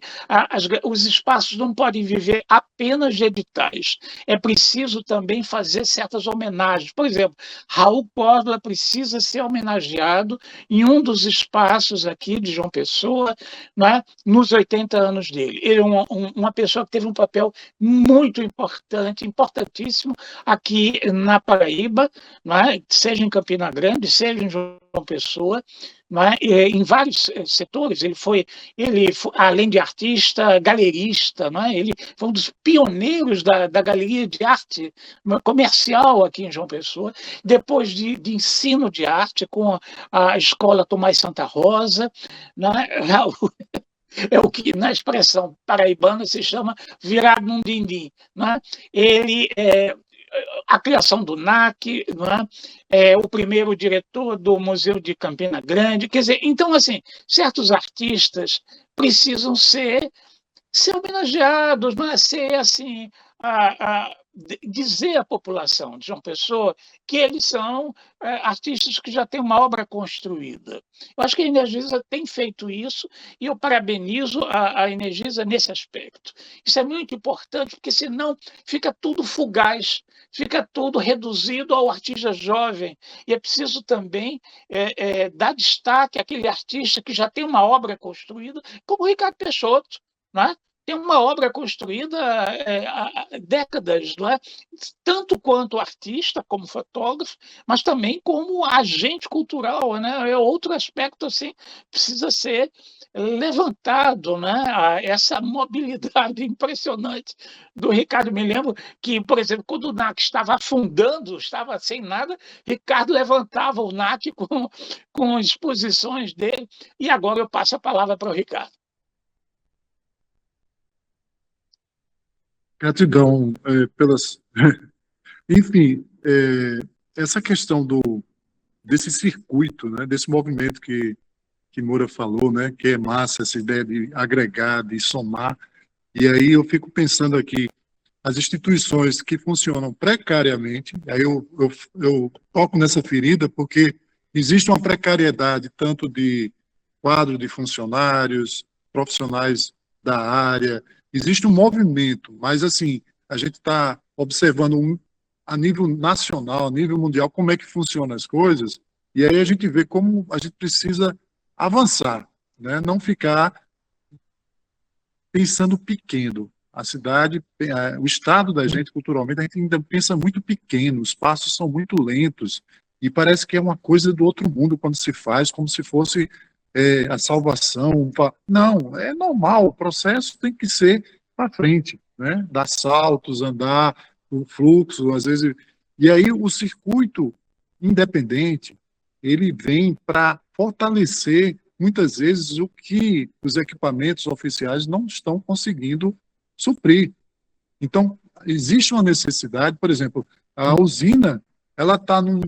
[SPEAKER 2] Os espaços não podem viver apenas de editais. É preciso também fazer certas homenagens. Por exemplo, Raul Córdoba precisa ser homenageado em um dos espaços aqui de João Pessoa, né, nos 80 anos dele. Ele é uma pessoa que teve um papel muito importante, importantíssimo aqui na Paraíba, né, seja em Campina Grande, seja em João Pessoa, né, em vários setores. Ele foi, além de artista, galerista, né, ele foi um dos pioneiros da galeria de arte comercial aqui em João Pessoa, depois de ensino de arte com a Escola Tomás Santa Rosa, né, é o que na expressão paraibana se chama virar num dindim, né? Ele a criação do NAC, né? O primeiro diretor do Museu de Campina Grande, quer dizer, então, assim, certos artistas precisam ser homenageados, não é ser assim, dizer à população de João Pessoa que eles são artistas que já têm uma obra construída. Eu acho que a Energisa tem feito isso e eu parabenizo a Energisa nesse aspecto. Isso é muito importante, porque senão fica tudo fugaz, fica tudo reduzido ao artista jovem. E é preciso também dar destaque àquele artista que já tem uma obra construída, como o Ricardo Peixoto, né? Tem uma obra construída há décadas, não é? Tanto quanto artista, como fotógrafo, mas também como agente cultural, né? É outro aspecto assim, precisa ser levantado, né? Essa mobilidade impressionante do Ricardo. Me lembro que, por exemplo, quando o NAC estava afundando, estava sem nada, Ricardo levantava o NAC com exposições dele, e agora eu passo a palavra para o Ricardo.
[SPEAKER 11] Gratidão pelas... Enfim, essa questão desse circuito, né, desse movimento que Moura falou, né, que é massa, essa ideia de agregar, de somar, e aí eu fico pensando aqui, as instituições que funcionam precariamente, aí eu toco nessa ferida porque existe uma precariedade tanto de quadro de funcionários, profissionais da área. Existe um movimento, mas assim, a gente está observando a nível nacional, a nível mundial, como é que funcionam as coisas, e aí a gente vê como a gente precisa avançar, né? Não ficar pensando pequeno. A cidade, o estado da gente, culturalmente, a gente ainda pensa muito pequeno, os passos são muito lentos, e parece que é uma coisa do outro mundo quando se faz, como se fosse a salvação. Não, é normal, o processo tem que ser para frente, né? Dar saltos, andar, o fluxo, às vezes. E aí o circuito independente, ele vem para fortalecer, muitas vezes, o que os equipamentos oficiais não estão conseguindo suprir. Então, existe uma necessidade, por exemplo, a usina, ela está num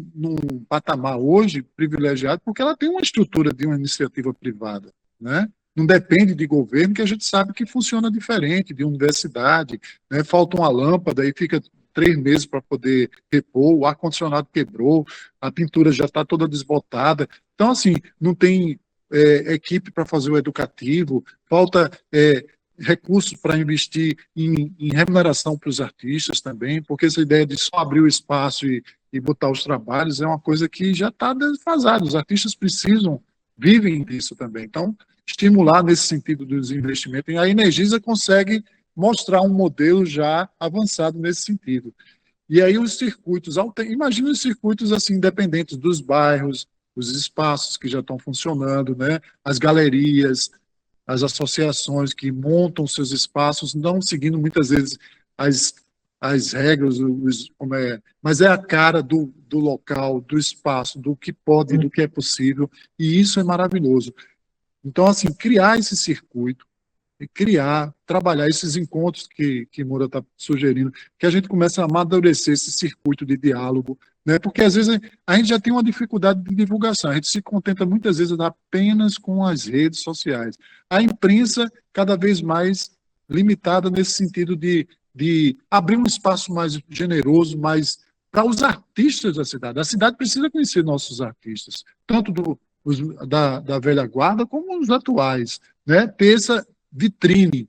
[SPEAKER 11] patamar hoje privilegiado porque ela tem uma estrutura de uma iniciativa privada, né? Não depende de governo, que a gente sabe que funciona diferente, de universidade, né? Falta uma lâmpada e fica 3 meses para poder repor, o ar-condicionado quebrou, a pintura já está toda desbotada. Então, assim, não tem equipe para fazer o educativo, falta recursos para investir em remuneração para os artistas também, porque essa ideia de só abrir o espaço e botar os trabalhos é uma coisa que já está desfasada. Os artistas vivem disso também. Então, estimular nesse sentido dos investimentos. E a Energisa consegue mostrar um modelo já avançado nesse sentido. E aí os circuitos, imagina os circuitos assim, independentes dos bairros, os espaços que já estão funcionando, né? As galerias, as associações que montam seus espaços, não seguindo muitas vezes as regras, mas é a cara do local, do espaço, do que pode, do que é possível, e isso é maravilhoso. Então, assim, criar esse circuito, e trabalhar esses encontros que Moura está sugerindo, que a gente comece a amadurecer esse circuito de diálogo, né? Porque às vezes a gente já tem uma dificuldade de divulgação, a gente se contenta muitas vezes apenas com as redes sociais. A imprensa cada vez mais limitada nesse sentido de abrir um espaço mais generoso, mais para os artistas da cidade. A cidade precisa conhecer nossos artistas, tanto da velha guarda como os atuais, né? Ter essa vitrine,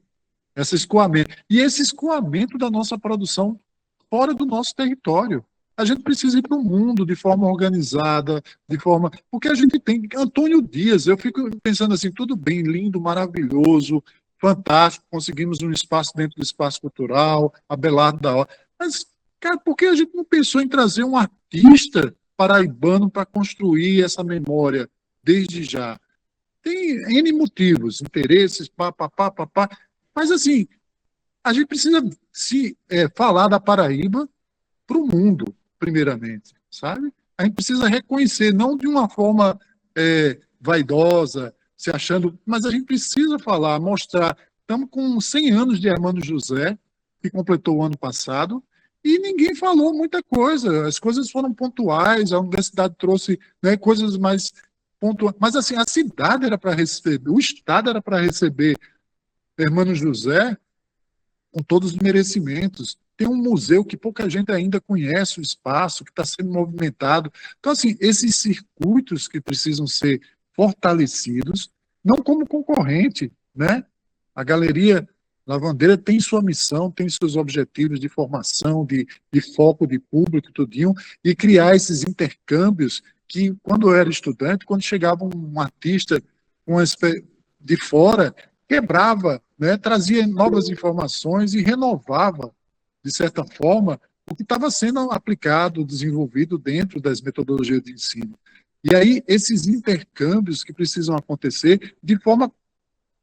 [SPEAKER 11] esse escoamento. E esse escoamento da nossa produção fora do nosso território. A gente precisa ir para o mundo de forma organizada, de forma... Porque a gente tem Antônio Dias, eu fico pensando assim, tudo bem, lindo, maravilhoso, fantástico, conseguimos um espaço dentro do espaço cultural, Abelardo da Hora. Mas, cara, por que a gente não pensou em trazer um artista paraibano para construir essa memória desde já? Tem N motivos, interesses, mas assim, a gente precisa falar da Paraíba para o mundo, primeiramente, sabe? A gente precisa reconhecer, não de uma forma vaidosa, se achando, mas a gente precisa falar, mostrar. Estamos com 100 anos de Hermano José, que completou o ano passado, e ninguém falou muita coisa, as coisas foram pontuais, a universidade trouxe, né, coisas mais pontuais, mas assim, a cidade era para receber, o Estado era para receber Hermano José com todos os merecimentos. Tem um museu que pouca gente ainda conhece o espaço, que está sendo movimentado. Então, assim, esses circuitos que precisam ser fortalecidos, não como concorrente, né? A Galeria Lavandeira tem sua missão, tem seus objetivos de formação, de foco de público, tudinho, e criar esses intercâmbios que, quando eu era estudante, quando chegava um artista de fora, quebrava, né, trazia novas informações e renovava, de certa forma, o que estava sendo aplicado, desenvolvido dentro das metodologias de ensino. E aí, esses intercâmbios que precisam acontecer de forma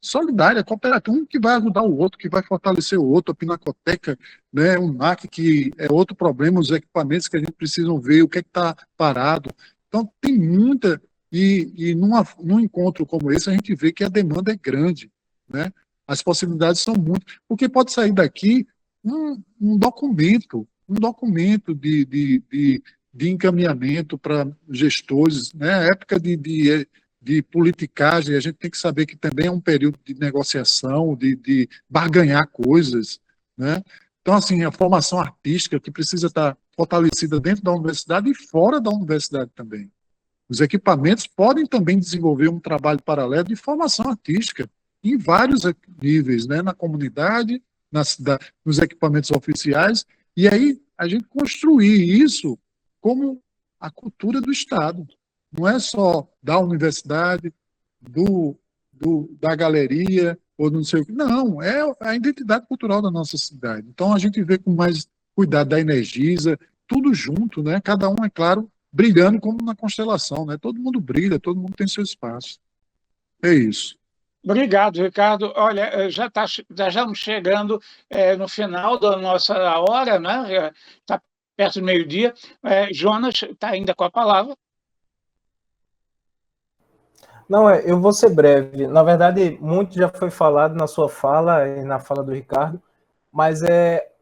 [SPEAKER 11] solidária, cooperativa, um que vai ajudar o outro, que vai fortalecer o outro, a Pinacoteca, né, o NAC, que é outro problema, os equipamentos que a gente precisa ver, o que é que está parado. Então, tem muita, e num encontro como esse, a gente vê que a demanda é grande, né? As possibilidades são muitas, porque pode sair daqui um documento de encaminhamento para gestores, né? A época de politicagem, a gente tem que saber que também é um período de negociação, de barganhar coisas, né? Então, assim, a formação artística que precisa estar fortalecida dentro da universidade e fora da universidade também. Os equipamentos podem também desenvolver um trabalho paralelo de formação artística em vários níveis, né? Na comunidade, nos equipamentos oficiais, e aí a gente construir isso como a cultura do Estado. Não é só da universidade, da galeria, ou não sei o que. Não, é a identidade cultural da nossa cidade. Então, a gente vê com mais cuidado da Energisa, tudo junto, né? Cada um, é claro, brilhando como na constelação, né? Todo mundo brilha, todo mundo tem seu espaço. É isso.
[SPEAKER 2] Obrigado, Ricardo. Olha, já estamos chegando no final da nossa hora, né? Está perto do meio-dia. Jonas está ainda com a palavra.
[SPEAKER 6] Não, eu vou ser breve. Na verdade, muito já foi falado na sua fala e na fala do Ricardo, mas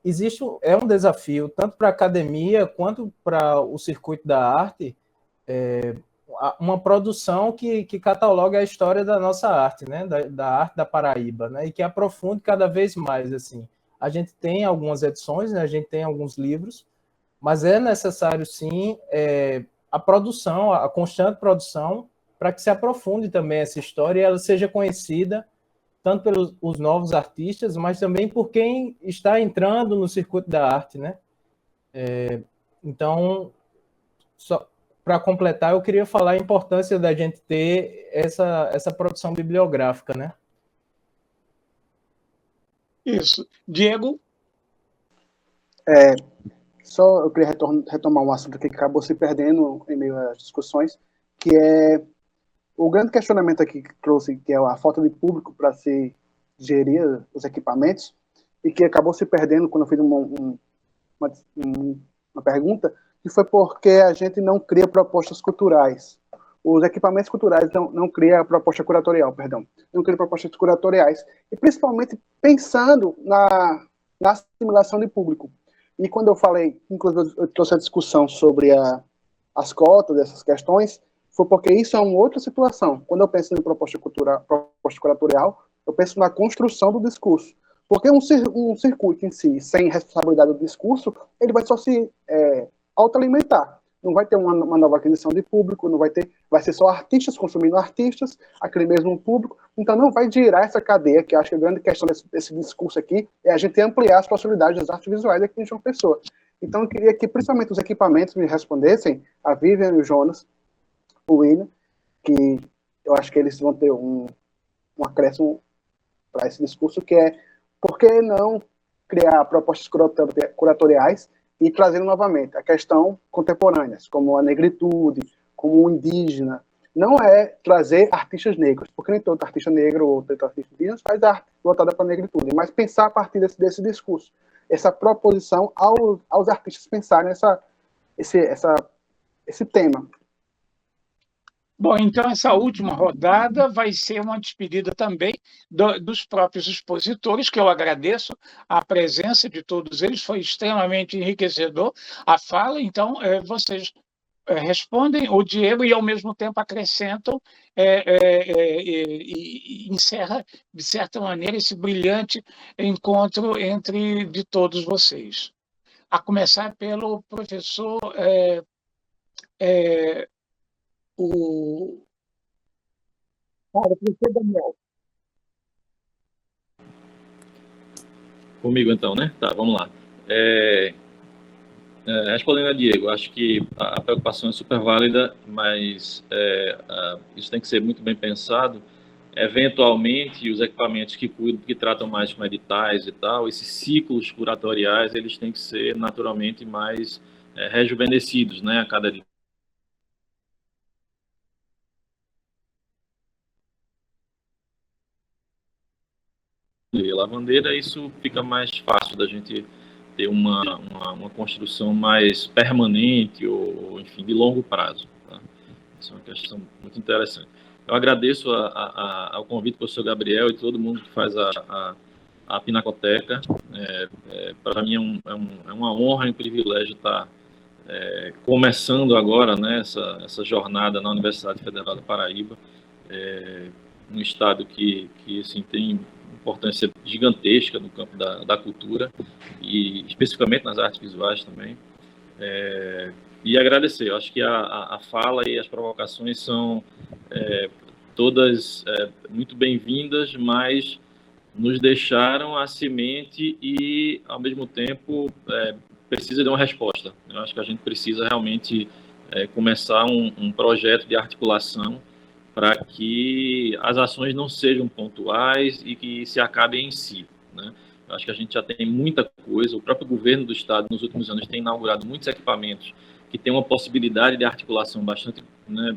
[SPEAKER 6] existe um desafio, tanto para a academia quanto para o circuito da arte, uma produção que catalogue a história da nossa arte, né? Da arte da Paraíba, né? E que aprofunde cada vez mais. Assim. A gente tem algumas edições, né? A gente tem alguns livros, mas é necessário, sim, a produção, a constante produção, para que se aprofunde também essa história e ela seja conhecida tanto pelos os novos artistas, mas também por quem está entrando no circuito da arte, né? Então, só para completar, eu queria falar a importância da gente ter essa produção bibliográfica, né?
[SPEAKER 2] Isso. Diego?
[SPEAKER 1] Só eu queria retomar um assunto que acabou se perdendo em meio às discussões, que é o grande questionamento aqui que trouxe, que é a falta de público para se gerir os equipamentos, e que acabou se perdendo quando eu fiz uma pergunta, que foi porque a gente não cria propostas culturais. Os equipamentos culturais não criam proposta curatorial, perdão. Não criam propostas curatoriais. E principalmente pensando na assimilação de público. E quando eu falei, inclusive eu trouxe a discussão sobre as cotas, essas questões, foi porque isso é uma outra situação. Quando eu penso em proposta curatorial, eu penso na construção do discurso. Porque um circuito em si, sem responsabilidade do discurso, ele vai só se autoalimentar. Não vai ter uma nova aquisição de público, vai ser só artistas consumindo artistas, aquele mesmo público. Então não vai girar essa cadeia, que eu acho que a grande questão desse discurso aqui é a gente ampliar as possibilidades das artes visuais aqui em João Pessoa. Então eu queria que principalmente os equipamentos me respondessem, a Vivian e o Jonas, o William, que eu acho que eles vão ter um acréscimo para esse discurso, que é por que não criar propostas curatoriais e trazendo novamente a questão contemporâneas, como a negritude, como o indígena. Não é trazer artistas negros, porque nem todo artista negro ou todo artista indígena faz arte voltada para a negritude, mas pensar a partir desse discurso, essa proposição aos artistas pensarem esse tema.
[SPEAKER 2] Bom, então essa última rodada vai ser uma despedida também dos próprios expositores, que eu agradeço a presença de todos eles, foi extremamente enriquecedor a fala, então vocês respondem, o Diego, e ao mesmo tempo acrescentam e encerra, de certa maneira, esse brilhante encontro de todos vocês. A começar pelo professor professor Daniel.
[SPEAKER 5] Comigo então, né? Tá, vamos lá. Respondendo a Diego, acho que a preocupação é super válida, mas isso tem que ser muito bem pensado. Eventualmente, os equipamentos que cuidam, que tratam mais com editais e tal, esses ciclos curatoriais, eles têm que ser naturalmente mais rejuvenescidos, né? A cada dia. Lavandeira, isso fica mais fácil da gente ter uma construção mais permanente ou, enfim, de longo prazo. Tá? Isso é uma questão muito interessante. Eu agradeço ao convite do professor Gabriel e todo mundo que faz a Pinacoteca. Para mim é uma honra e um privilégio estar começando agora, né, essa jornada na Universidade Federal da Paraíba, um estado que assim, tem importância gigantesca no campo da cultura e especificamente nas artes visuais também. E agradecer, eu acho que a fala e as provocações são todas muito bem-vindas, mas nos deixaram a semente e, ao mesmo tempo, precisa de uma resposta. Eu acho que a gente precisa realmente começar um projeto de articulação para que as ações não sejam pontuais e que se acabem em si, né? Eu acho que a gente já tem muita coisa, o próprio governo do estado nos últimos anos tem inaugurado muitos equipamentos que têm uma possibilidade de articulação bastante, né,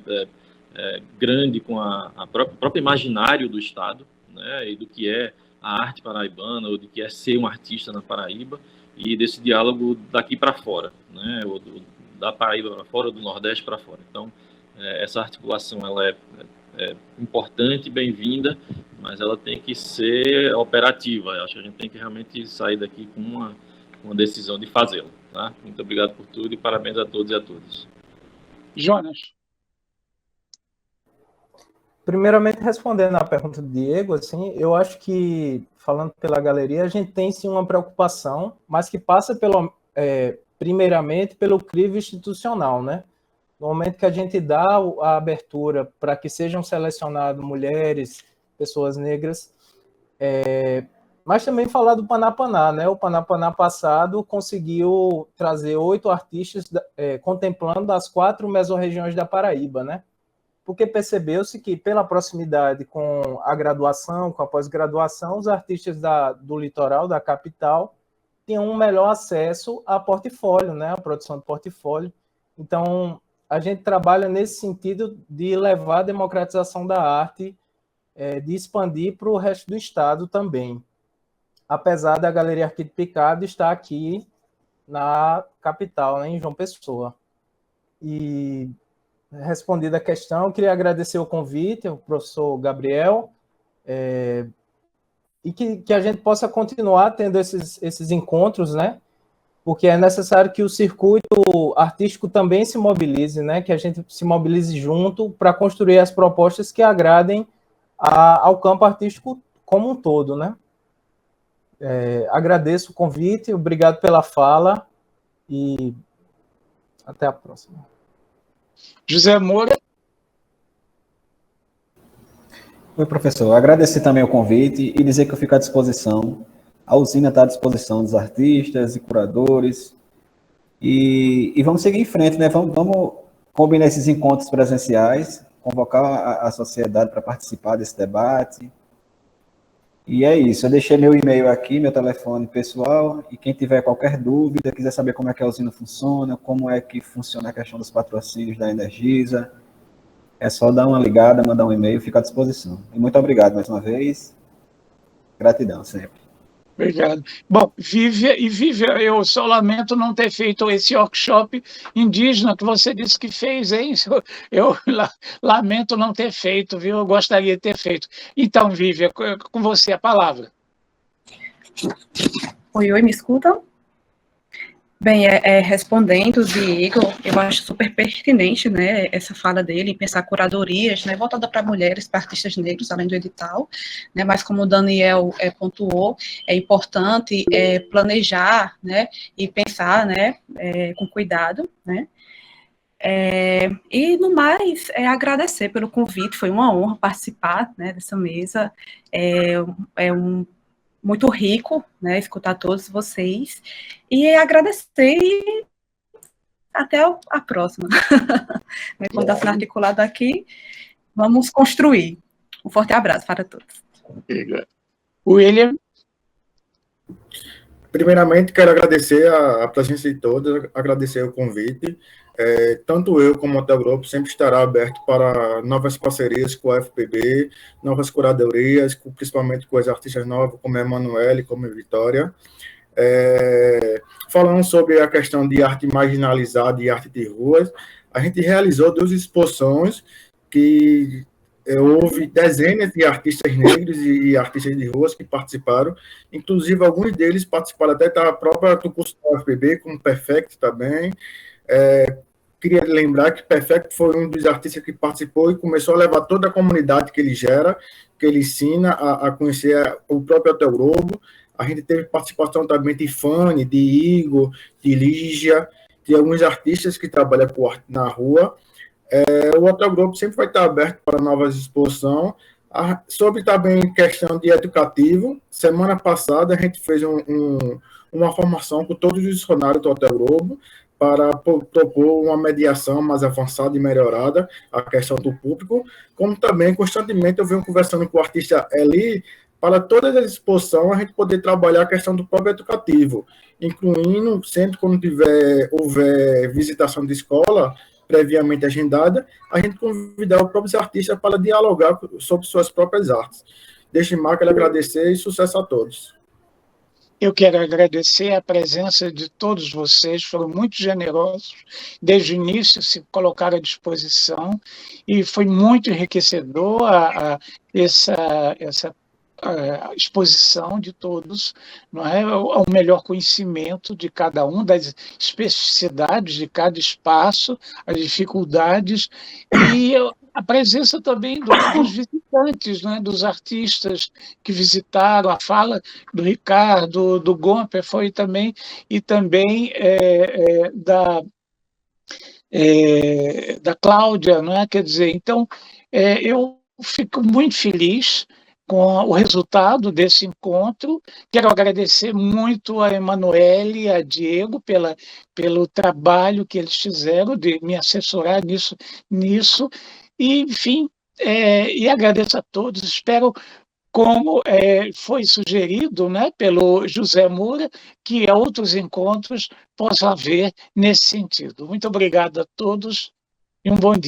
[SPEAKER 5] grande com o próprio imaginário do estado, né, e do que é a arte paraibana, ou do que é ser um artista na Paraíba, e desse diálogo daqui para fora, né, ou da Paraíba para fora, do Nordeste para fora. Então, essa articulação ela é importante, bem-vinda, mas ela tem que ser operativa. Eu acho que a gente tem que realmente sair daqui com uma decisão de fazê-la. Tá? Muito obrigado por tudo e parabéns a todos e a todas.
[SPEAKER 2] Jonas.
[SPEAKER 6] Primeiramente, respondendo à pergunta do Diego, assim, eu acho que, falando pela galeria, a gente tem sim uma preocupação, mas que passa primeiramente pelo crivo institucional, né? No momento que a gente dá a abertura para que sejam selecionadas mulheres, pessoas negras, mas também falar do Panapaná, né? O Panapaná passado conseguiu trazer 8 artistas contemplando as 4 mesorregiões da Paraíba, né? Porque percebeu-se que, pela proximidade com a graduação, com a pós-graduação, os artistas do litoral, da capital, tinham um melhor acesso a portfólio, né? A produção de portfólio. Então, a gente trabalha nesse sentido de levar a democratização da arte, de expandir para o resto do estado também. Apesar da Galeria Arquide Picado estar aqui na capital, né, em João Pessoa. E, respondida a questão, eu queria agradecer o convite ao professor Gabriel, e que a gente possa continuar tendo esses encontros, né? Porque é necessário que o circuito artístico também se mobilize, né? Que a gente se mobilize junto para construir as propostas que agradem ao campo artístico como um todo, né? Agradeço o convite, obrigado pela fala e até a próxima.
[SPEAKER 2] José Moura.
[SPEAKER 7] Oi, professor. Agradecer também o convite e dizer que eu fico à disposição. A usina está à disposição dos artistas e curadores. E vamos seguir em frente, né? Vamos combinar esses encontros presenciais, convocar a sociedade para participar desse debate. E é isso. Eu deixei meu e-mail aqui, meu telefone pessoal, e quem tiver qualquer dúvida, quiser saber como é que a usina funciona, como é que funciona a questão dos patrocínios da Energisa, é só dar uma ligada, mandar um e-mail, fica à disposição. E muito obrigado mais uma vez. Gratidão sempre.
[SPEAKER 2] Obrigado. Bom, Vívia, eu só lamento não ter feito esse workshop indígena que você disse que fez, hein? Eu lamento não ter feito, viu? Eu gostaria de ter feito. Então, Vívia, com você a palavra.
[SPEAKER 3] Oi, me escutam? Bem, respondendo, Diego, eu acho super pertinente, né, essa fala dele, pensar curadorias, né, voltada para mulheres, para artistas negros, além do edital, né, mas como o Daniel pontuou, é importante planejar, né, e pensar, né, com cuidado, né, e, no mais, agradecer pelo convite, foi uma honra participar, né, dessa mesa, muito rico, né, escutar todos vocês, e agradecer e até a próxima. Quando está articulado aqui, vamos construir. Um forte abraço para todos.
[SPEAKER 2] William?
[SPEAKER 4] Primeiramente, quero agradecer a presença de todos, agradecer o convite. Tanto eu como o Hotel Grupo sempre estará aberto para novas parcerias com a FPB, novas curadorias, principalmente com as artistas novas, como a Emanuele, como a Vitória. Falando sobre a questão de arte marginalizada e arte de ruas, a gente realizou 2 exposições que houve dezenas de artistas negros e artistas de ruas que participaram, inclusive alguns deles participaram até da própria do curso da UFPB, como Perfect também. Queria lembrar que Perfect foi um dos artistas que participou e começou a levar toda a comunidade que ele gera, que ele ensina a conhecer o próprio Hotel Globo. A gente teve participação também de Fanny, de Igor, de Lígia, de alguns artistas que trabalham na rua. O Hotel Globo sempre vai estar aberto para novas exposições. Sobre também questão de educativo, semana passada a gente fez uma formação com todos os funcionários do Hotel Globo para propor uma mediação mais avançada e melhorada, a questão do público, como também, constantemente, eu venho conversando com o artista Eli, para todas as exposições a gente poder trabalhar a questão do próprio educativo, incluindo, sempre quando houver visitação de escola, previamente agendada, a gente convidar os próprios artistas para dialogar sobre suas próprias artes. Deixe mais que agradecer e sucesso a todos.
[SPEAKER 2] Eu quero agradecer a presença de todos vocês, foram muito generosos, desde o início se colocaram à disposição, e foi muito enriquecedor essa exposição de todos, não é? O melhor conhecimento de cada um, das especificidades de cada espaço, as dificuldades, e a presença também dos visitantes, né, dos artistas que visitaram, a fala do Ricardo, do Gomper foi também, e também da Cláudia, não é? Quer dizer, então, eu fico muito feliz com o resultado desse encontro. Quero agradecer muito a Emanuele e a Diego pelo trabalho que eles fizeram de me assessorar nisso. E, enfim, e agradeço a todos. Espero, como foi sugerido, né, pelo José Moura, que outros encontros possam haver nesse sentido. Muito obrigado a todos e um bom dia.